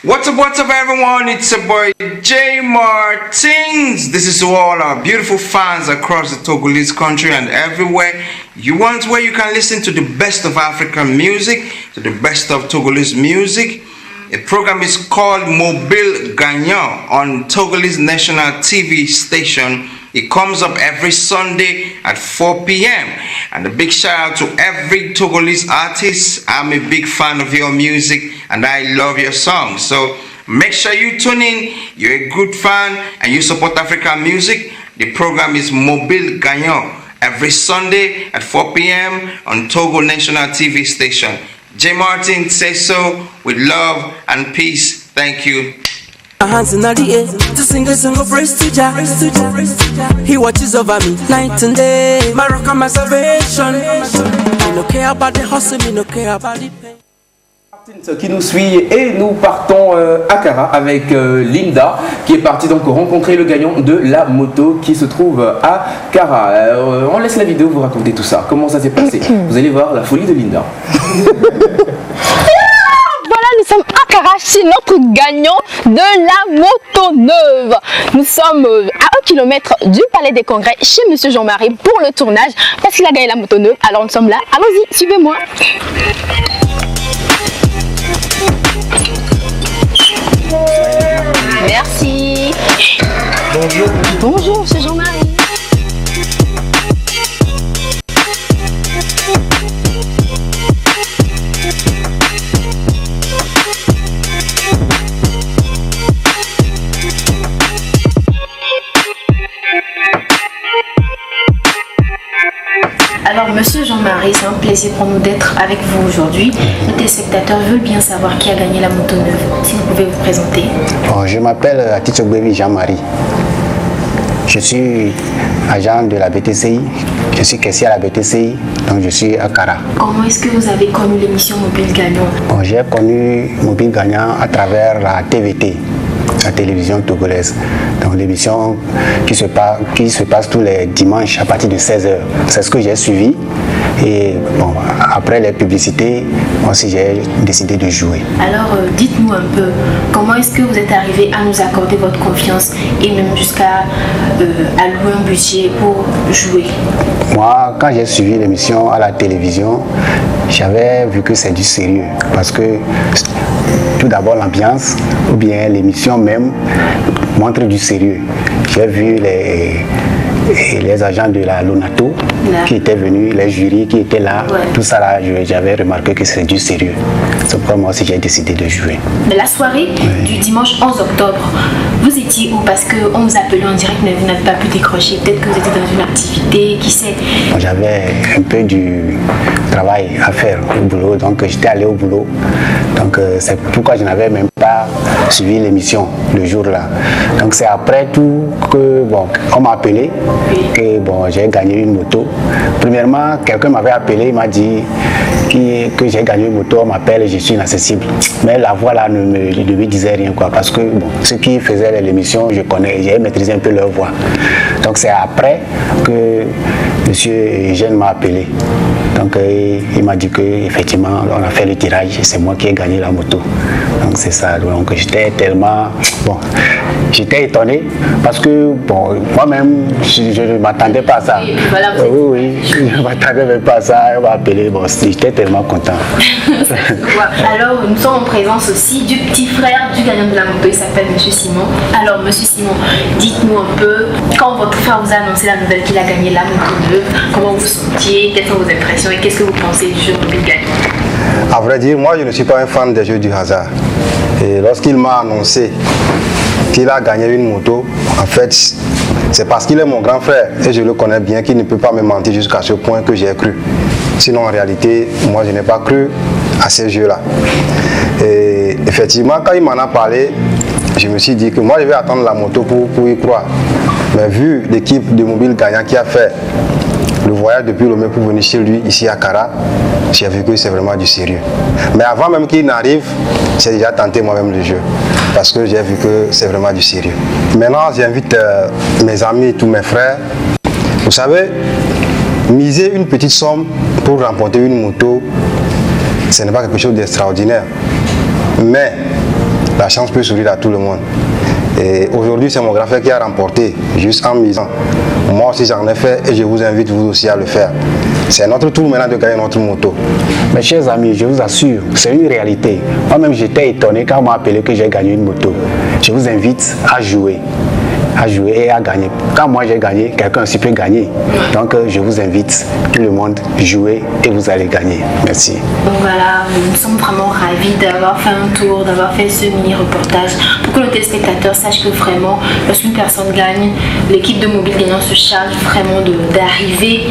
What's up everyone, it's your boy J Martins. This is to all our beautiful fans across the Togolese country and everywhere you want, where you can listen to the best of African music, to the best of Togolese music. The program is called Mobile Gagnant on Togolese National TV station. It comes up every Sunday at 4 p.m. And a big shout out to every Togolese artist. I'm a big fan of your music and I love your songs. So make sure you tune in. You're a good fan and you support African music. The program is Mobile Gagnant every Sunday at 4 p.m. on Togo National TV station. J Martin says so with love and peace. Thank you. Hands in the air to sing a song of praise to Jah. He watches over me night and day. My rock and my salvation. Me no care about the hustle, me no care about the pain. Qui nous suit et nous partons à Kara avec Linda qui est partie donc rencontrer le gagnant de la moto qui se trouve à Kara. On laisse la vidéo vous raconter tout ça, comment ça s'est passé. Vous allez voir la folie de Linda. Voilà, nous sommes à Kara chez notre gagnant de la moto neuve. Nous sommes à 1 km du Palais des Congrès chez Monsieur Jean-Marie pour le tournage parce qu'il a gagné la moto neuve. Alors nous sommes là, allons-y, suivez-moi. Merci. Bonjour. Bonjour, Monsieur Jean-Marie. Alors, Monsieur Jean-Marie, c'est un plaisir pour nous d'être avec vous aujourd'hui. Nos téléspectateurs veulent bien savoir qui a gagné la moto neuve. Si vous pouvez vous présenter. Bon, je m'appelle Atitogbevi Jean-Marie. Je suis agent de la BTCI. Je suis caissier à la BTCI, donc je suis à Kara. Comment est-ce que vous avez connu l'émission Mobile Gagnant? Bon, j'ai connu Mobile Gagnant à travers la TVT, la télévision togolaise. Donc l'émission qui se passe tous les dimanches à partir de 16h. C'est ce que j'ai suivi. Et bon, après les publicités, moi aussi j'ai décidé de jouer. Alors dites-nous un peu, comment est-ce que vous êtes arrivé à nous accorder votre confiance et même jusqu'à allouer un budget pour jouer? Moi, quand j'ai suivi l'émission à la télévision, j'avais vu que c'est du sérieux. Parce que tout d'abord l'ambiance, ou bien l'émission même, montre du sérieux. J'ai vu les agents de la Lonato qui étaient venus, les jurys qui étaient là, tout ça là, j'avais remarqué que c'est du sérieux. C'est pourquoi moi aussi j'ai décidé de jouer. La soirée du dimanche 11 octobre, vous étiez où? Parce qu'on vous appelait en direct mais vous n'avez pas pu décrocher. Peut-être que vous étiez dans une activité, qui sait? J'avais un peu du travail à faire au boulot, donc j'étais allé au boulot. Donc c'est pourquoi je n'avais même pas suivi l'émission le jour-là. Donc c'est après tout que bon, on m'a appelé que bon, j'ai gagné une moto. Premièrement, quelqu'un m'avait appelé, il m'a dit que j'ai gagné une moto, on m'appelle, je suis inaccessible. Mais la voix là ne me disait rien quoi, parce que bon, ceux qui faisaient l'émission, je connais, j'ai maîtrisé un peu leur voix. Donc c'est après que Monsieur Eugène m'a appelé. Donc il m'a dit qu'effectivement on a fait le tirage et c'est moi qui ai gagné la moto. Donc c'est ça. Donc j'étais tellement bon, j'étais étonné parce que bon, moi-même je ne m'attendais pas à ça. Voilà, oui, je ne m'attendais même pas à ça. On m'a appelé. Bon, j'étais tellement content. Alors nous sommes en présence aussi du petit frère du gagnant de la moto. Il s'appelle Monsieur Simon. Alors Monsieur Simon, dites-nous un peu quand votre frère vous a annoncé la nouvelle qu'il a gagné la moto neuve, comment vous vous sentiez, quelles sont vos impressions et qu'est-ce que vous pensez du jeu Mobile Gagnant? À vrai dire, moi je ne suis pas un fan des jeux du hasard. Et lorsqu'il m'a annoncé qu'il a gagné une moto, en fait, c'est parce qu'il est mon grand frère et je le connais bien qu'il ne peut pas me mentir jusqu'à ce point que j'ai cru. Sinon, en réalité, moi je n'ai pas cru à ces jeux-là. Et effectivement, quand il m'en a parlé, je me suis dit que moi je vais attendre la moto pour y croire. Mais vu l'équipe de Mobile Gagnant qui a fait le voyage depuis Lomé pour venir chez lui, ici à Kara, j'ai vu que c'est vraiment du sérieux. Mais avant même qu'il n'arrive, j'ai déjà tenté moi-même le jeu. Parce que j'ai vu que c'est vraiment du sérieux. Maintenant, j'invite mes amis et tous mes frères. Vous savez, miser une petite somme pour remporter une moto, ce n'est pas quelque chose d'extraordinaire. Mais la chance peut sourire à tout le monde. Et aujourd'hui, c'est mon grand frère qui a remporté, juste en misant. Moi aussi, j'en ai fait et je vous invite vous aussi à le faire. C'est notre tour maintenant de gagner notre moto. Mes chers amis, je vous assure, c'est une réalité. Moi-même, j'étais étonné quand on m'a appelé que j'ai gagné une moto. Je vous invite à jouer et à gagner. Quand moi j'ai gagné, quelqu'un aussi peut gagner. Donc je vous invite, tout le monde, jouer et vous allez gagner. Merci. Donc voilà, nous sommes vraiment ravis d'avoir fait un tour, d'avoir fait ce mini-reportage pour que le téléspectateur sache que vraiment, lorsqu'une personne gagne, l'équipe de Mobile Gagnant se charge vraiment d'arriver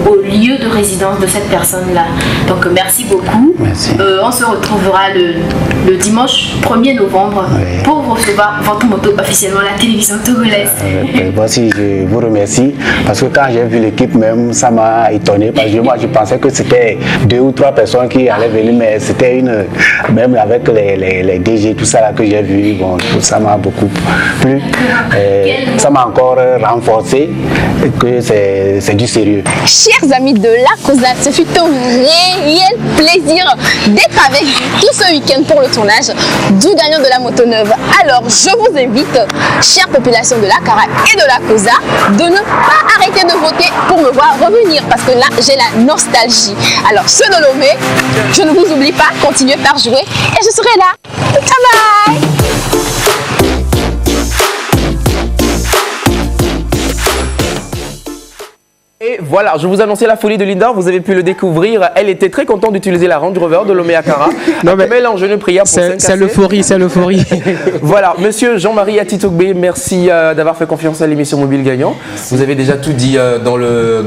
au lieu de résidence de cette personne-là. Donc merci beaucoup. Merci. On se retrouvera le dimanche 1er novembre pour recevoir votre moto officiellement à la télévision togolaise. togolaise. Moi aussi, je vous remercie parce que quand j'ai vu l'équipe même, ça m'a étonné parce que moi, je pensais que c'était 2 ou 3 personnes qui allaient venir, mais c'était une, même avec les DG, tout ça là que j'ai vu, bon, ça m'a beaucoup plu. Ça m'a encore renforcé que c'est du sérieux. Chers amis de la Cosa, ce fut un réel plaisir d'être avec vous tout ce week-end pour le tournage du gagnant de la moto neuve. Alors, je vous invite, chère population de la Cara et de la Cosa, de ne pas arrêter de voter pour me voir revenir parce que là, j'ai la nostalgie. Alors, ceux de Lomé, je ne vous oublie pas, continuez par jouer et je serai là. Bye bye! Et voilà, je vous annonçais la folie de Linda, vous avez pu le découvrir. Elle était très contente d'utiliser la Range Rover de Lomé à Cara. Mélange de prière pour c'est l'euphorie, c'est l'euphorie. Voilà, monsieur Jean-Marie Atitogbe, merci d'avoir fait confiance à l'émission Mobile Gagnant. Vous avez déjà tout dit dans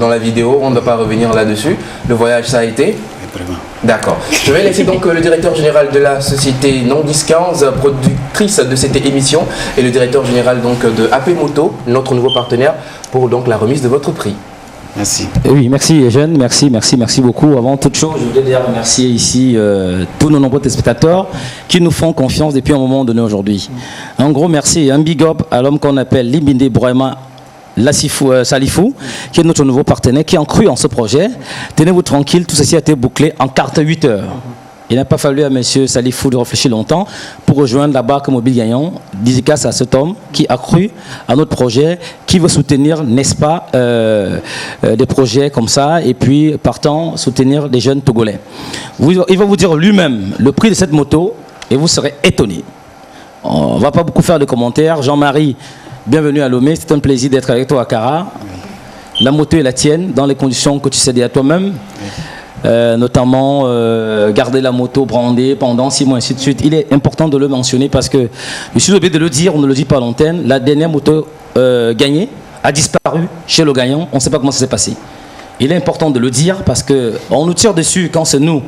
la vidéo, on ne va pas revenir là-dessus. Le voyage, ça a été D'accord. Je vais laisser donc le directeur général de la société Non-Discounts, productrice de cette émission, et le directeur général donc de AP Moto, notre nouveau partenaire, pour donc la remise de votre prix. Merci. Oui, merci Eugène, merci beaucoup. Avant toute chose, je voudrais déjà remercier ici tous nos nombreux téléspectateurs qui nous font confiance depuis un moment donné aujourd'hui. Un gros merci et un big up à l'homme qu'on appelle Limbinde Brahma Salifou, qui est notre nouveau partenaire, qui a cru en ce projet. Tenez-vous tranquille, tout ceci a été bouclé en 48 heures. Il n'a pas fallu à M. Salifou de réfléchir longtemps pour rejoindre la barque Mobile Gagnant. Dédicace à cet homme qui a cru à notre projet, qui veut soutenir, n'est-ce pas, des projets comme ça, et puis partant soutenir les jeunes Togolais. Il va vous dire lui-même le prix de cette moto et vous serez étonné. On ne va pas beaucoup faire de commentaires. Jean-Marie, bienvenue à Lomé, c'est un plaisir d'être avec toi à Cara. La moto est la tienne dans les conditions que tu sais à toi-même. Notamment garder la moto brandée pendant 6 mois, ainsi de suite. Il est important de le mentionner parce que je suis obligé de le dire, on ne le dit pas à l'antenne. La dernière moto gagnée a disparu chez le gagnant, on ne sait pas comment ça s'est passé. Il est important de le dire parce qu'on nous tire dessus quand c'est nous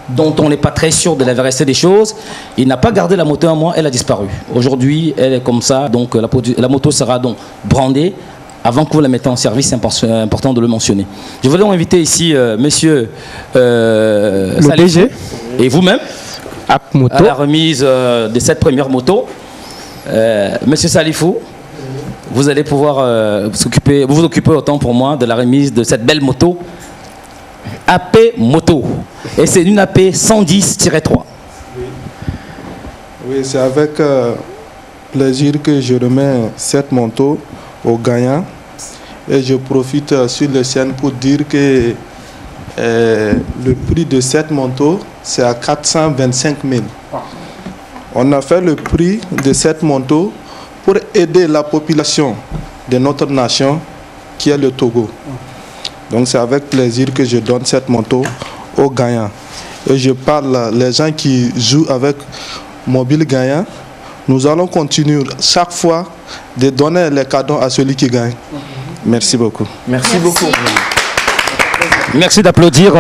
dont on n'est pas très sûr de la véracité des choses. Il n'a pas gardé la moto un mois, elle a disparu. Aujourd'hui, elle est comme ça, donc la moto sera donc brandée. Avant que vous la mettez en service, c'est important de le mentionner. Je voudrais donc inviter ici monsieur Salifou et vous-même à la remise de cette première moto. Monsieur Salifou, vous allez pouvoir vous occuper autant pour moi de la remise de cette belle moto AP Moto. Et c'est une AP 110-3. Oui, c'est avec plaisir que je remets cette moto aux gagnants. Et je profite sur le scène pour dire que le prix de cette moto, c'est à 425 000. On a fait le prix de cette moto pour aider la population de notre nation, qui est le Togo. Donc c'est avec plaisir que je donne cette moto aux gagnants. Et je parle, les gens qui jouent avec Mobile Gagnant, nous allons continuer chaque fois de donner les cadeaux à celui qui gagne. Merci beaucoup. Merci beaucoup. Merci d'applaudir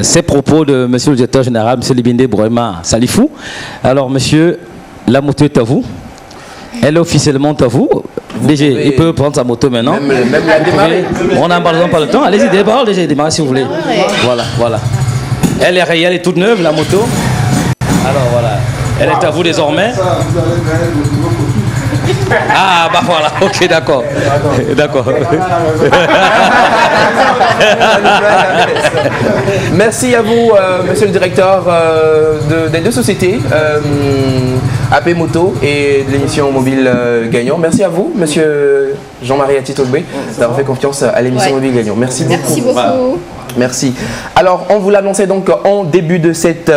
ces propos de monsieur le directeur général, monsieur Limbinde Brahma Salifou. Alors monsieur, la moto est à vous. Elle est officiellement à vous. DG, il peut prendre sa moto maintenant. Même la démarrer. On n'a pas le temps. Allez-y, démarrez si vous voulez. Voilà. Elle est réelle et toute neuve, la moto. Alors voilà. Elle est à vous désormais. Ah bah voilà, ok, d'accord. Merci à vous, monsieur le directeur des deux sociétés, AP Moto et de l'émission Mobile Gagnant. Merci à vous, monsieur Jean-Marie Atitogbe, d'avoir fait confiance à l'émission Mobile Gagnant. Merci beaucoup. Merci beaucoup. Voilà. Merci. Alors, on vous l'annonçait donc en début de cette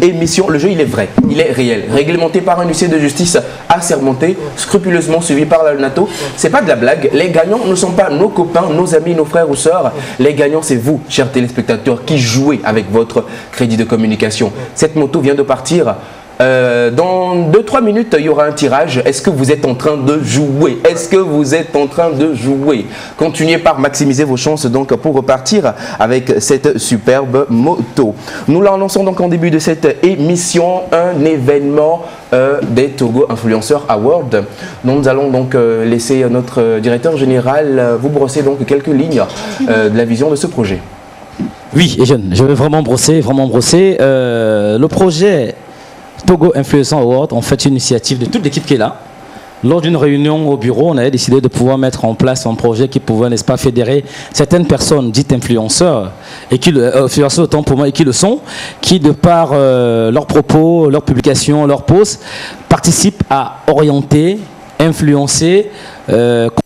émission. Le jeu, il est vrai, il est réel. Réglementé par un huissier de justice assermenté, scrupuleusement suivi par la NATO. C'est pas de la blague. Les gagnants ne sont pas nos copains, nos amis, nos frères ou sœurs. Les gagnants, c'est vous, chers téléspectateurs, qui jouez avec votre crédit de communication. Cette moto vient de partir Dans 2-3 minutes, il y aura un tirage. Est-ce que vous êtes en train de jouer? Est-ce que vous êtes en train de jouer? Continuez par maximiser vos chances donc pour repartir avec cette superbe moto. Nous l'annonçons donc en début de cette émission, un événement des Togo Influenceurs Awards. Nous allons donc laisser notre directeur général vous brosser donc quelques lignes de la vision de ce projet. Oui, et je vais vraiment brosser. Le projet Togo Influenceurs Awards, en fait, une initiative de toute l'équipe qui est là. Lors d'une réunion au bureau, on avait décidé de pouvoir mettre en place un projet qui pouvait, n'est-ce pas, fédérer certaines personnes dites influenceurs, et qui influenceurs autant pour moi, et qui le sont, qui de par leurs propos, leurs publications, leurs posts, participent à orienter, influencer,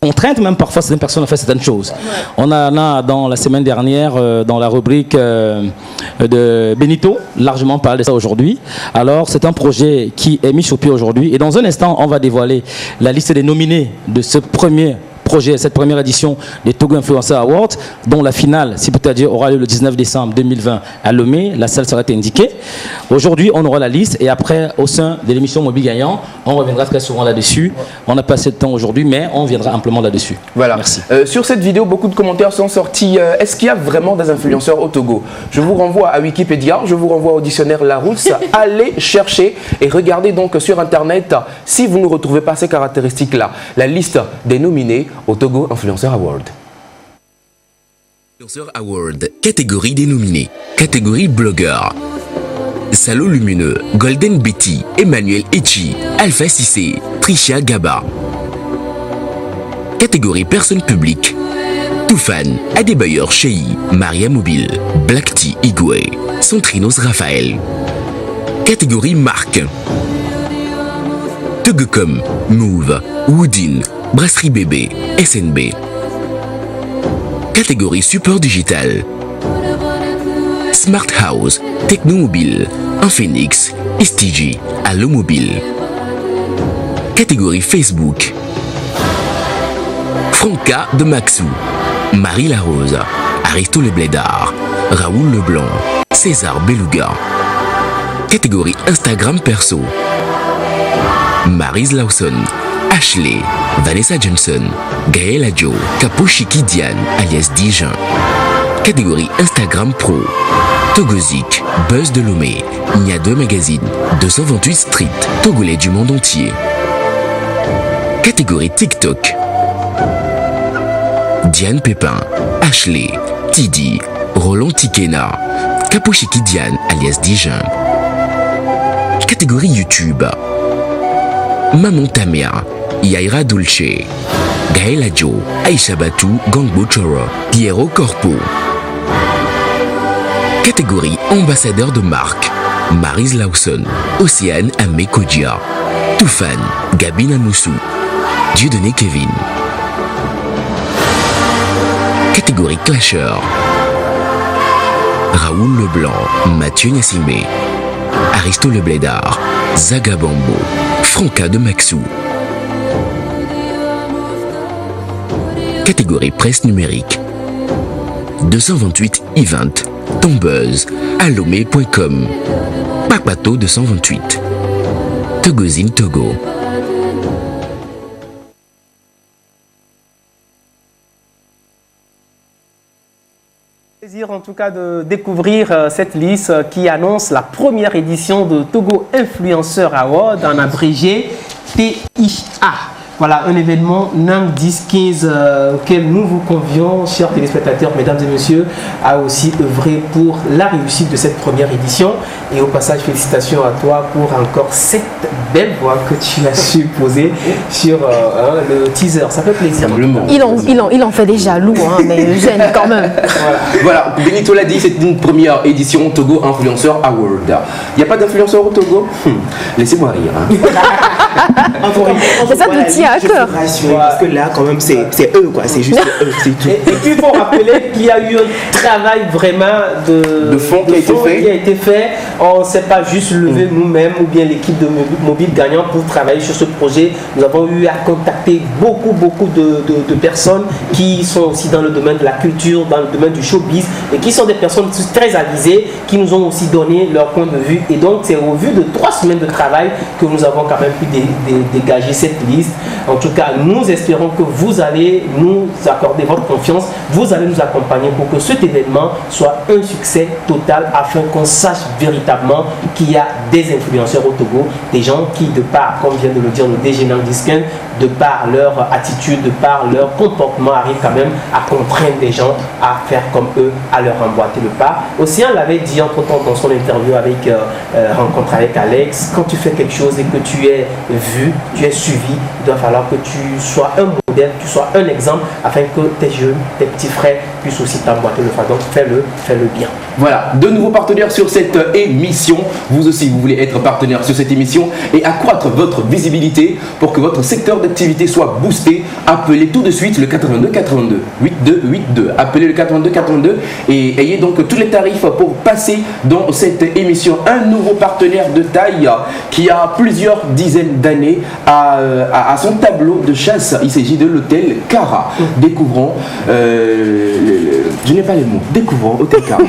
contraindre même parfois certaines personnes à faire certaines choses. On a dans la semaine dernière, dans la rubrique de Benito, largement parlé de ça aujourd'hui. Alors c'est un projet qui est mis sur pied aujourd'hui et dans un instant on va dévoiler la liste des nominés de ce premier projet, cette première édition des Togo Influenceurs Awards, dont la finale, si peut-être dire, aura lieu le 19 décembre 2020 à Lomé. La salle sera indiquée. Aujourd'hui, on aura la liste et après, au sein de l'émission Mobile Gagnant, on reviendra très souvent là-dessus. On n'a pas assez de temps aujourd'hui, mais on viendra amplement là-dessus. Voilà. Merci. Sur cette vidéo, beaucoup de commentaires sont sortis. Est-ce qu'il y a vraiment des influenceurs au Togo? Je vous renvoie à Wikipédia, je vous renvoie au dictionnaire Larousse. Allez chercher et regardez donc sur Internet si vous ne retrouvez pas ces caractéristiques-là. La liste des nominés au Togo Influenceur Award. Influenceur Award, catégorie des nominés. Catégorie blogueur. Salo Lumineux, Golden Betty, Emmanuel Echi, Alpha Cissé, Tricia Gaba. Catégorie personne publique. Toufan, Adebayor Chei, Maria Mobile, Black Tea Igwe, Centrinos Raphaël. Catégorie marque. Tugcom, Move, Woodin, Brasserie Bébé, SNB. Catégorie support digital. Smart House, Technomobile, Infinix, STG, Allo Mobile. Catégorie Facebook. Franca de Maxou, Marie Larose, Aristo Le Blédard, Raoul Leblanc, César Beluga. Catégorie Instagram perso. Maryse Lawson, Ashley, Vanessa Johnson, Gaël Adjo, Kapochiki Diane alias Dijon. Catégorie Instagram Pro. Togozik, Buzz de Lomé, Nia 2 Magazine, 228 Street, Togolais du monde entier. Catégorie TikTok. Diane Pépin, Ashley, Tidi, Roland Tikena, Kapochiki Diane alias Dijon. Catégorie YouTube. Maman Tamia, Yaira Dulce, Gaël Adjo, Aïcha Batou, Gangbo Choro, Piero Corpo. Catégorie ambassadeur de marque. Maryse Lawson, Océane Amé Kodja, Toufan, Gabina Moussou, Dieudonné Kevin. Catégorie Clasher. Raoul Leblanc, Mathieu Nassimé, Aristo Le Blédard, Zaga Bambo, Franca de Maxou. Catégorie presse numérique. 228 Event, Tombeuse, Alomé.com, Papato 228, Togozine Togo. Plaisir en tout cas de découvrir cette liste qui annonce la première édition de Togo Influenceur Award en abrégé TIA. Voilà un événement NAM 10-15 auquel nous vous convions, chers téléspectateurs, mesdames et messieurs, à aussi œuvrer pour la réussite de cette première édition. Et au passage, félicitations à toi pour encore cette belle voix que tu as su poser sur le teaser. Ça fait plaisir. Il en fait des jaloux, hein, mais j'aime quand même. Voilà, Benito l'a dit, c'est une première édition Togo Influenceur Award. Il n'y a pas d'influenceur au Togo? Laissez-moi rire. Hein. C'est ça, tu tiens D'accord. Parce que là, quand même, c'est eux, quoi. C'est juste eux, c'est tout. Et puis, il faut rappeler qu'il y a eu un travail vraiment de fond qui a été fait. On ne s'est pas juste levé nous-mêmes ou bien l'équipe de Mobile Gagnant pour travailler sur ce projet. Nous avons eu à contacter beaucoup de personnes qui sont aussi dans le domaine de la culture, dans le domaine du showbiz et qui sont des personnes très avisées qui nous ont aussi donné leur point de vue. Et donc, c'est au vu de 3 semaines de travail que nous avons quand même pu dégager cette liste. En tout cas, nous espérons que vous allez nous accorder votre confiance, vous allez nous accompagner pour que cet événement soit un succès total afin qu'on sache véritablement qu'il y a des influenceurs au Togo, des gens qui, de par, comme vient de le dire le DG Nandisken, de par leur attitude, de par leur comportement, arrivent quand même à contraindre des gens à faire comme eux, à leur emboîter le pas. Océan l'avait dit entre-temps dans son interview avec rencontre avec Alex, quand tu fais quelque chose et que tu es vu, tu es suivi, il doit falloir que tu sois un modèle, tu sois un exemple afin que tes jeunes, tes petits frères puissent aussi t'emboîter le pas. Donc fais-le bien. Voilà, de nouveaux partenaires sur cette émission. Vous aussi, vous voulez être partenaire sur cette émission et accroître votre visibilité pour que votre secteur d'activité soit boosté. Appelez tout de suite le 82 82 82 82. Appelez le 82 82 et ayez donc tous les tarifs pour passer dans cette émission. Un nouveau partenaire de taille qui a plusieurs dizaines d'années à son tableau de chasse. Il s'agit de l'hôtel Cara. Découvrons, je n'ai pas les mots, découvrons Hôtel Cara.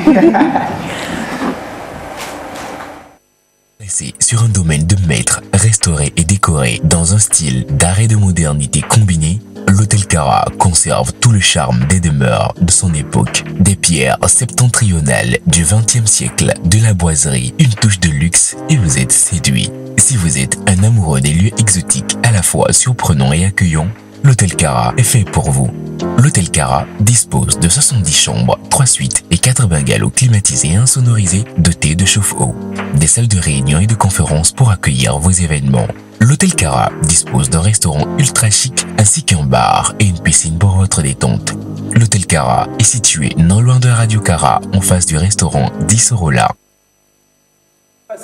Placé sur un domaine de maître, restauré et décoré dans un style d'art et de modernité combiné, l'Hôtel Cara conserve tout le charme des demeures de son époque. Des pierres septentrionales du XXe siècle, de la boiserie, une touche de luxe et vous êtes séduit. Si vous êtes un amoureux des lieux exotiques à la fois surprenants et accueillants, l'Hôtel Cara est fait pour vous. L'Hôtel Cara dispose de 70 chambres, 3 suites et 4 bungalows climatisés et insonorisés dotés de chauffe-eau. Des salles de réunion et de conférences pour accueillir vos événements. L'Hôtel Cara dispose d'un restaurant ultra chic ainsi qu'un bar et une piscine pour votre détente. L'Hôtel Cara est situé non loin de Radio Cara en face du restaurant Dissorola.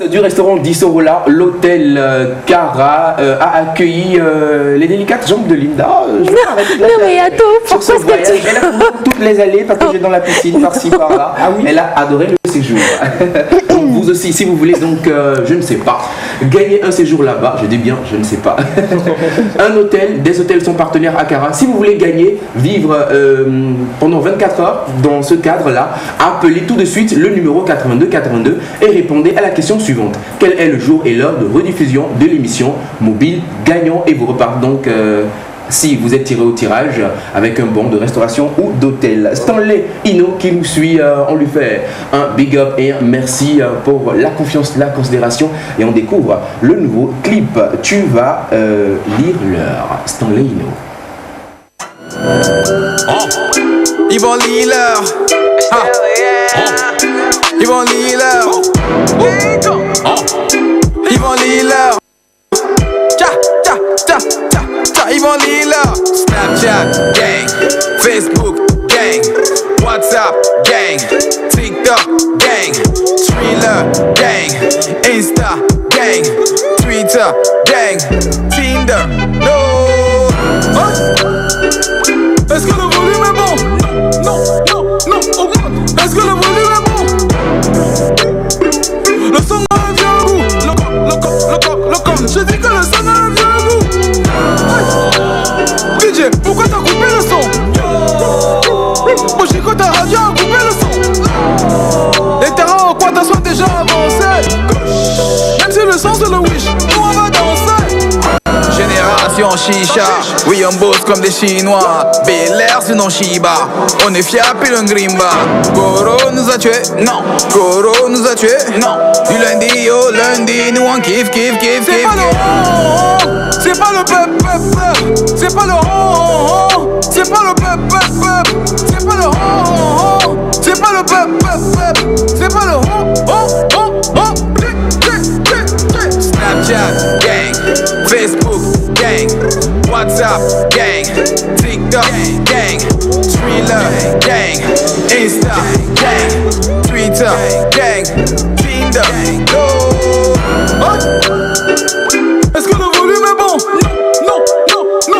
Du restaurant Dissorola, l'hôtel Cara a accueilli les délicates jambes de Linda. Non mais attends, pourquoi est-ce que tu... Elle a couru toutes les allées parce que j'ai dans la piscine par-ci par-là. Ah oui. Elle a adoré le séjour. Donc vous aussi, si vous voulez donc, je ne sais pas, gagner un séjour là-bas, je dis bien, je ne sais pas. Un hôtel, des hôtels sont partenaires à Cara. Si vous voulez gagner, vivre pendant 24 heures dans ce cadre-là, appelez tout de suite le numéro 82 82 et répondez à la question suivante. Quel est le jour et l'heure de rediffusion de l'émission Mobile Gagnant? Et vous repartez donc si vous êtes tiré au tirage avec un bon de restauration ou d'hôtel. Stanley Ino qui nous suit, on lui fait un big up et un merci pour la confiance, la considération et on découvre le nouveau clip. Tu vas lire l'heure. Stanley Ino. Yvon Liller. Yvon Liller. Yvon Liller. Yvon Liller. Snapchat gang, Facebook gang, WhatsApp gang, TikTok gang, Thriller gang, Insta gang, Twitter gang, Tinder. No. Est-ce que le volume est bon? Non, augmente. Est-ce que le volume est bon? Le son a un vieux goût. Le corps. Je dis que le son a un vieux goût. DJ, pourquoi t'as coupé le son? Mon chico, ta radio a coupé le son. Les terrains en quad sont déjà avancés. Même si le son c'est le wish, nous on va danser. Génération chicha, oui on bosse comme des chinois. Bel air sinon Shiba, on est fiers puis le grimba. Goro nous a tués, non. Goro nous a tués, non. Du lundi au lundi, nous on kiffe. C'est pas le ron, c'est pas le pep. C'est pas le ron, c'est pas le pep. C'est pas le ron, c'est pas le pep. C'est pas le ron. Snapchat gang, Facebook gang, WhatsApp gang, TikTok gang, Thriller gang, Insta gang, Twitter gang, Tinder. No. Est-ce que le volume est bon? Non.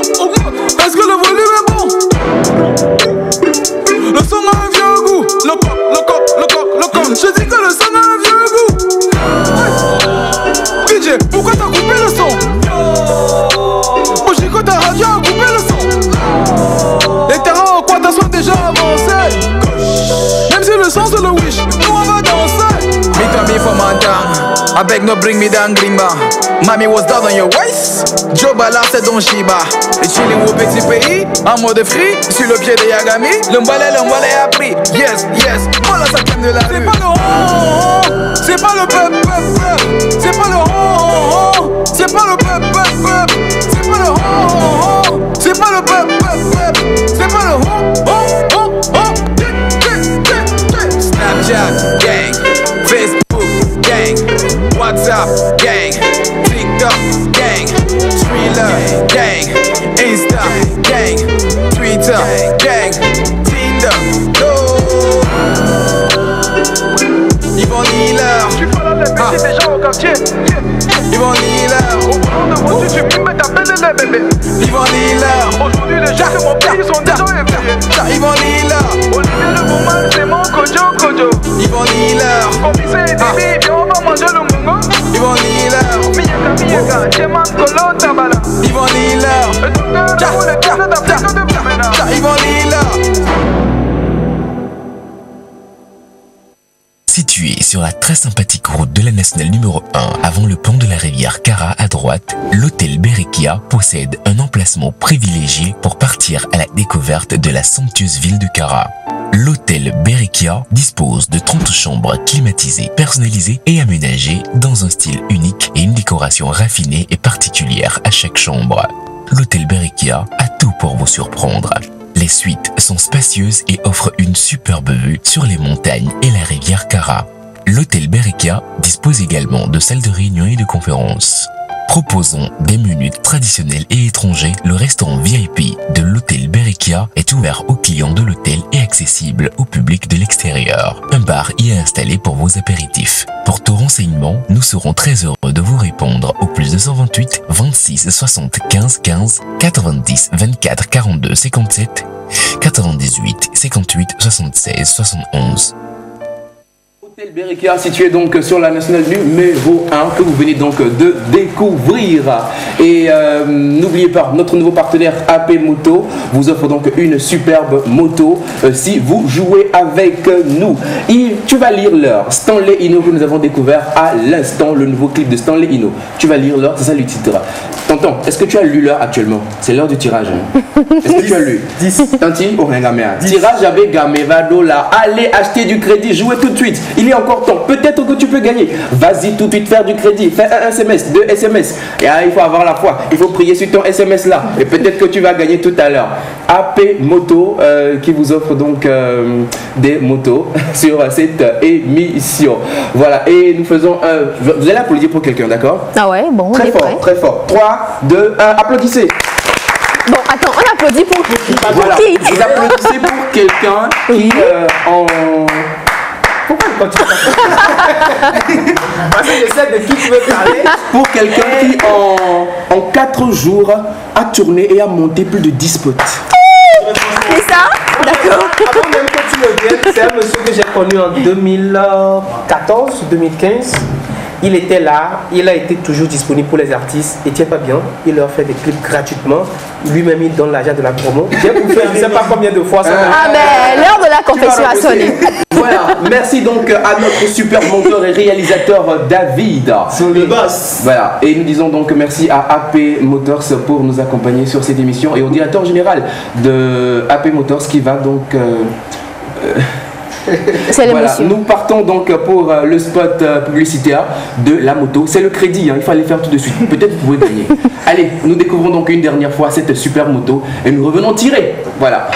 I beg no bring me down grimba. Mommy was down on your waist. Joe Bala c'est Don Shiba. Et chilling au petit pays, en mode free, sur le pied de Yagami. L'embalé a pris. Yes, yes, voilà ça crème de la rue. C'est pas le peuple, c'est pas le hon, c'est pas le peuple, c'est pas le hon, c'est pas le peuple, c'est pas le hon. Snapchat gang, Facebook gang, WhatsApp gang, TikTok gang, Thriller gang, Insta gang, Twitter gang, Tinder, Yvonne Hiller. Tu follow les petits des gens au quartier. Yvonne Hiller. Au boulot de voiture, tu peux mettre ta belle bébé. Yvonne Hiller. Aujourd'hui, les gens de mon pays sont déjà éveillés. Yvonne Hiller. Olivier le Bouman, c'est mon Kojo. Yvonne Hiller. Commissaire et Dimi, viens, on va manger le mongo. Yvonne Hiller. Miyaka, Cheman Kolo Tabala. Yvonne Hiller. Le docteur, le cadre d'Afrique de Blamena. Yvonne Hiller. Situé sur la très sympathique route de la nationale numéro 1 avant le pont de la rivière Kara à droite, l'hôtel Berekia possède un emplacement privilégié pour partir à la découverte de la somptueuse ville de Kara. L'hôtel Berekia dispose de 30 chambres climatisées, personnalisées et aménagées dans un style unique et une décoration raffinée et particulière à chaque chambre. L'hôtel Berekia a tout pour vous surprendre. Les suites sont spacieuses et offrent une superbe vue sur les montagnes et la rivière Kara. L'hôtel Berekia dispose également de salles de réunion et de conférences. Proposant des menus traditionnels et étrangers, le restaurant VIP de l'hôtel Berekia est ouvert aux clients de l'hôtel et accessible au public de l'extérieur. Un bar y est installé pour vos apéritifs. Pour tout renseignement, nous serons très heureux de vous répondre au plus 228 26 75 15 90 24 42 57 98 58 76 71. Hôtel Berekia situé donc sur la nationale numéro 1 que vous venez donc de découvrir. Et n'oubliez pas, notre nouveau partenaire AP Moto vous offre donc une superbe moto si vous jouez avec nous. Et tu vas lire l'heure. Stanley Ino que nous avons découvert à l'instant, le nouveau clip de Stanley Ino. Tu vas lire l'heure, c'est ça le titre. Tonton, est-ce que tu as lu l'heure actuellement? C'est l'heure du tirage. Est-ce que tu as lu 10. Tanti, oh, tirage avec Gamevado là. Allez acheter du crédit, jouez tout de suite. Il est encore temps. Peut-être que tu peux gagner. Vas-y tout de suite faire du crédit. Fais un SMS, 2 SMS. Et il faut avoir la foi. Il faut prier sur ton SMS là. Et peut-être que tu vas gagner tout à l'heure. AP Moto qui vous offre donc des motos sur cette émission. Voilà. Et nous faisons vous allez applaudir pour quelqu'un, d'accord? Ah ouais, bon, très fort, prêt. Très fort. 3, 2, 1, applaudissez. Bon, attends, on applaudit pour voilà. qui? Vous applaudissez pour quelqu'un qui en... Pourquoi quand tu Parce que je sais de qui tu veux parler. Pour quelqu'un qui en 4 jours a tourné et a monté plus de 10 spots. C'est ça? D'accord. Avant même que tu le viennes, c'est un monsieur que j'ai connu en 2014 ou 2015. Il était là, il a été toujours disponible pour les artistes. Et tiens pas bien, il leur fait des clips gratuitement. Lui-même, il donne l'argent de la promo. J'ai bouffé, je ne sais pas combien de fois ça. Ah ben, l'heure de la confession a sonné. Voilà, merci donc à notre super monteur et réalisateur David. Sur le boss. Voilà, et nous disons donc merci à AP Motors pour nous accompagner sur cette émission et au directeur général de AP Motors qui va donc... C'est voilà, l'émotion. nous partons donc pour le spot publicitaire de la moto. C'est le crédit, hein, il fallait faire tout de suite. Peut-être vous pouvez gagner. Allez, nous découvrons donc une dernière fois cette super moto et nous revenons tirer. Voilà.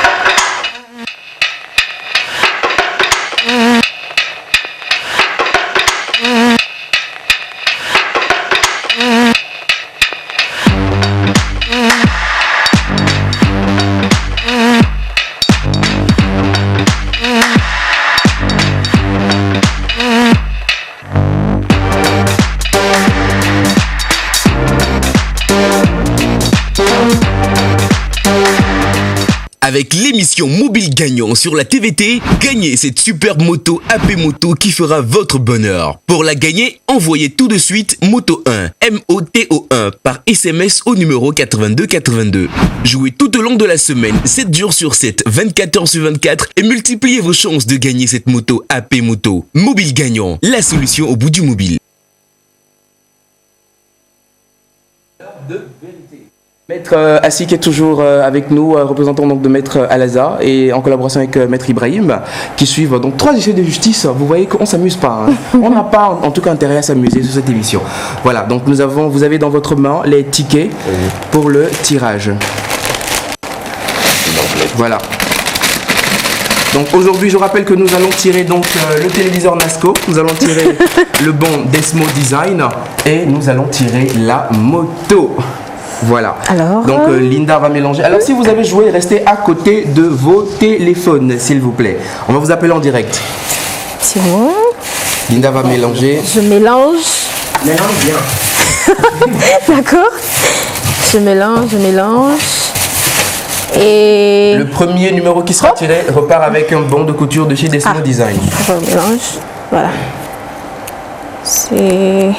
Avec l'émission Mobile Gagnant sur la TVT, gagnez cette superbe moto AP Moto qui fera votre bonheur. Pour la gagner, envoyez tout de suite Moto 1, MOTO1 par SMS au numéro 8282. Jouez tout au long de la semaine, 7 jours sur 7, 24 heures sur 24 et multipliez vos chances de gagner cette moto AP Moto. Mobile Gagnant, la solution au bout du mobile. Maître Assi qui est toujours avec nous, représentant donc de Maître Alaza et en collaboration avec Maître Ibrahim, qui suivent donc 3 essais de justice. Vous voyez qu'on ne s'amuse pas. Hein. On n'a pas en tout cas intérêt à s'amuser sur cette émission. Voilà, donc vous avez dans votre main les tickets pour le tirage. Voilà. Donc aujourd'hui, je rappelle que nous allons tirer donc le téléviseur Nasco, nous allons tirer le bon Desmo Design et nous allons tirer la moto. Voilà. Alors, donc Linda va mélanger. Alors si vous avez joué, restez à côté de vos téléphones, s'il vous plaît. On va vous appeler en direct. C'est bon. Linda va mélanger. Je mélange. Mélange bien. D'accord. Je mélange. Et le premier numéro qui sera tiré repart avec un bon de couture de chez Desmo Design. Je mélange. Voilà. C'est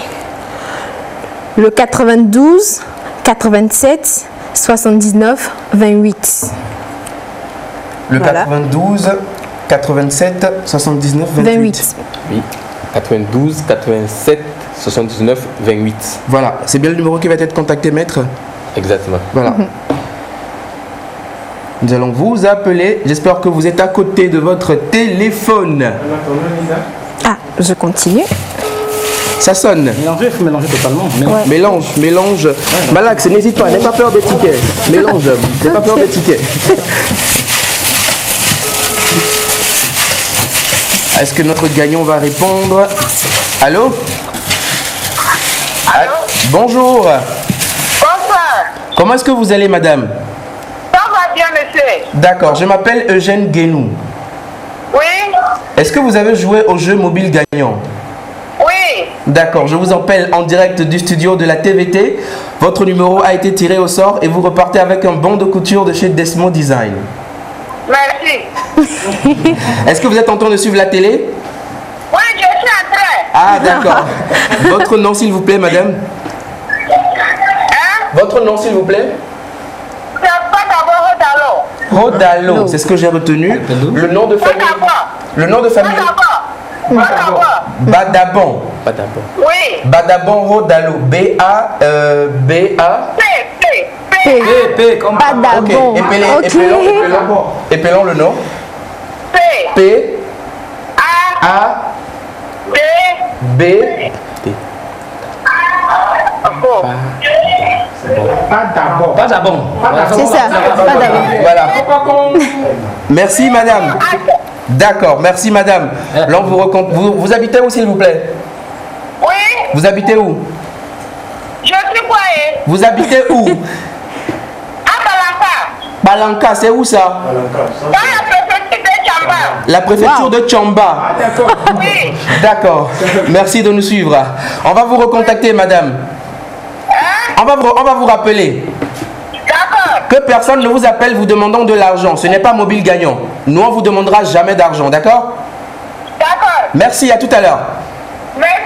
le 92, 87, 79, 28. Le 92, 87, 79, 28. Oui, 92, 87, 79, 28. Voilà, c'est bien le numéro qui va être contacté, maître? Exactement. Voilà. Nous allons vous appeler. J'espère que vous êtes à côté de votre téléphone. Ah, je continue. Ça sonne. Mélanger, il faut mélanger totalement. Ouais. Mélange. Malax, n'hésite pas, n'aie pas peur des tickets. Mélange, n'aie pas peur des tickets. Est-ce que notre gagnant va répondre? Allô? Allô? Bonjour. Bonsoir. Comment est-ce que vous allez, madame? Ça va bien, monsieur. D'accord, je m'appelle Eugène Guénou. Oui. Est-ce que vous avez joué au jeu mobile gagnant? Oui. D'accord, je vous appelle en direct du studio de la TVT. Votre numéro a été tiré au sort et vous repartez avec un bon de couture de chez Desmo Design. Merci. Est-ce que vous êtes en train de suivre la télé? Oui, je suis en train. Ah, d'accord. Votre nom, s'il vous plaît, madame? Votre nom, s'il vous plaît? C'est pas d'abord Rodalo. Rodalo, c'est ce que j'ai retenu. Le nom de famille. Le nom de famille. Badabon. Oui. Badabon Rodalo. B-A. P comme Badabon. Ok. Épelons le nom. P. A. B. Badabon. C'est ça. Badabon. Voilà. Merci, madame. D'accord, merci, madame. Là, vous habitez où, s'il vous plaît? Oui. Vous habitez où? Je suis quoi? Vous habitez où? À Balanka. Balanka, c'est où ça? Dans la préfecture de Chamba. La préfecture de Chamba. Ah, d'accord. Oui. D'accord. Merci de nous suivre. On va vous recontacter, madame. On va vous rappeler. D'accord. Que personne ne vous appelle vous demandant de l'argent. Ce n'est pas mobile gagnant. Nous, on vous demandera jamais d'argent. D'accord? D'accord. Merci, à tout à l'heure. Merci.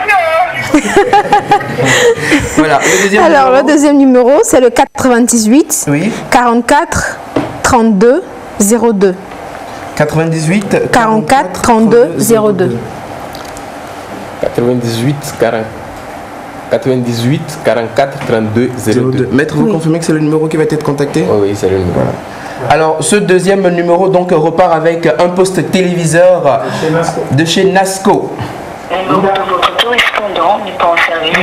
Voilà. Alors, le deuxième numéro, c'est le 98 44 32 02. 98 44 32 02. 98 44 32 02. Maître, vous confirmez que c'est le numéro qui va être contacté? Oui, c'est le numéro. Voilà. Alors, ce deuxième numéro donc repart avec un poste téléviseur de chez Nasco. Le numéro de votre correspondant n'est pas en service.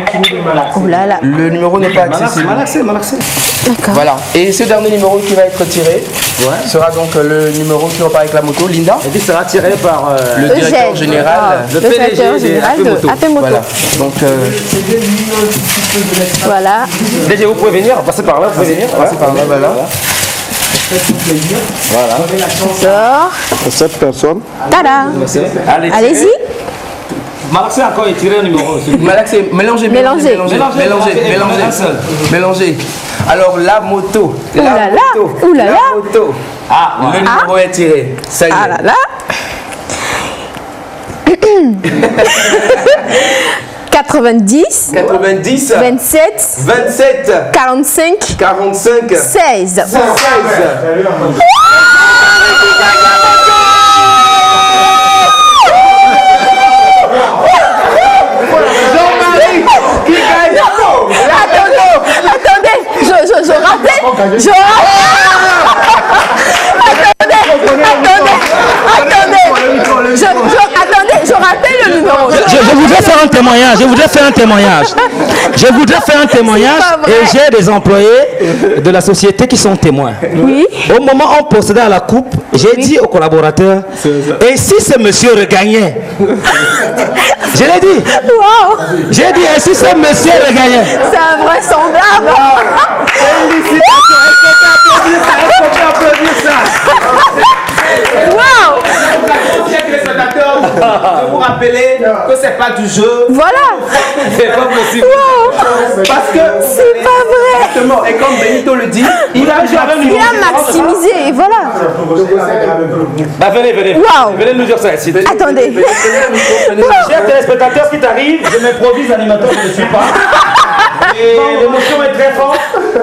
Oh là là. Le numéro n'est pas accessible. Malaxé. D'accord. Voilà. Et ce dernier numéro qui va être tiré sera donc le numéro qui repart avec la moto. Linda? Et puis sera tiré par le directeur général, le directeur général de AP Moto. Voilà. Donc, voilà. déjà, vous pouvez venir, passer par là, vous pouvez venir. Passer par là, voilà. Sort. 7 personnes. Tada. Allez-y. Malaxé encore et tiré un numéro. Malaxé, mélangez. Alors, la moto. Ouh là là. Ouh là là. La moto. Ah, le numéro est tiré. Ça y est. Ah là là. 90 27 45 16. Jean-Marie qui gagne. Attendez. Attendez, je rappelle le numéro. Je voudrais faire un témoignage. Et j'ai des employés de la société qui sont témoins. Oui. Au moment où on procédait à la coupe, j'ai dit aux collaborateurs, et si ce monsieur regagnait? Je l'ai dit. Wow. J'ai dit, et si ce monsieur regagnait? C'est invraisemblable. Est-ce qu'on peut applaudir ça? Wow. Je vous rappeler que c'est pas du jeu. Voilà. C'est pas possible. Wow. Parce que c'est pas vrai. Exactement. Et comme Benito le dit, il a maximisé et voilà. Bah venez. Wow. Venez nous dire ça ici. Attendez. Chers téléspectateurs, ce qui t'arrive, je m'improvise animateur, je ne suis pas. Et l'émotion est très forte.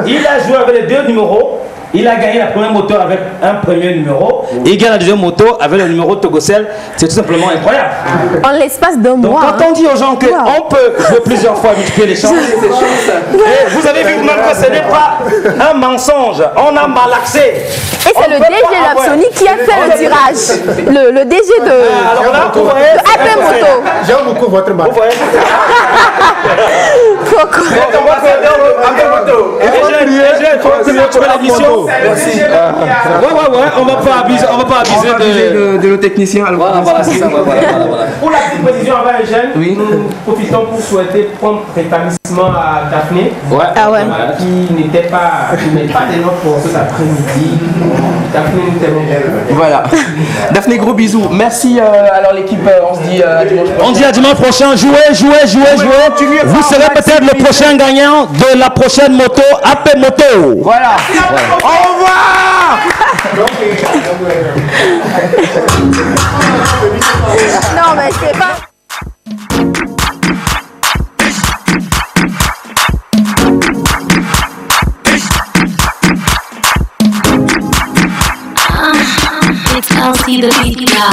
Il a joué avec les deux numéros. Il a gagné la première moto avec un premier numéro. Il gagne la deuxième moto avec le numéro Togocel. C'est tout simplement incroyable. En l'espace d'un mois. Donc quand on dit aux gens qu'on peut jouer plusieurs fois, multiplier les chances, et vous avez vu même que ce n'est pas un mensonge. On a malaxé. Et c'est le DG Lapsoni qui a fait le tirage. Le DG de alors là, vous voyez, AP Moto. J'aime beaucoup votre marque. Vous voyez. Pourquoi? Merci. Ouais, on va pas abuser de nos techniciens. Voilà, c'est ça. Voilà. Pour la petite précision avant Eugène, nous profitons pour souhaiter prendre rétablissement à Daphné. Qui n'est pas des nôtres pour cet après-midi. Daphné, nous t'aimons. Voilà. Daphné, gros bisous. Merci. Alors l'équipe, on se dit à dimanche prochain. On dit à dimanche prochain. Jouez. Vous serez peut-être le prochain gagnant de la prochaine moto AP Moto. Voilà. Au revoir. Non, mais c'est pas. It's LC the beat guy.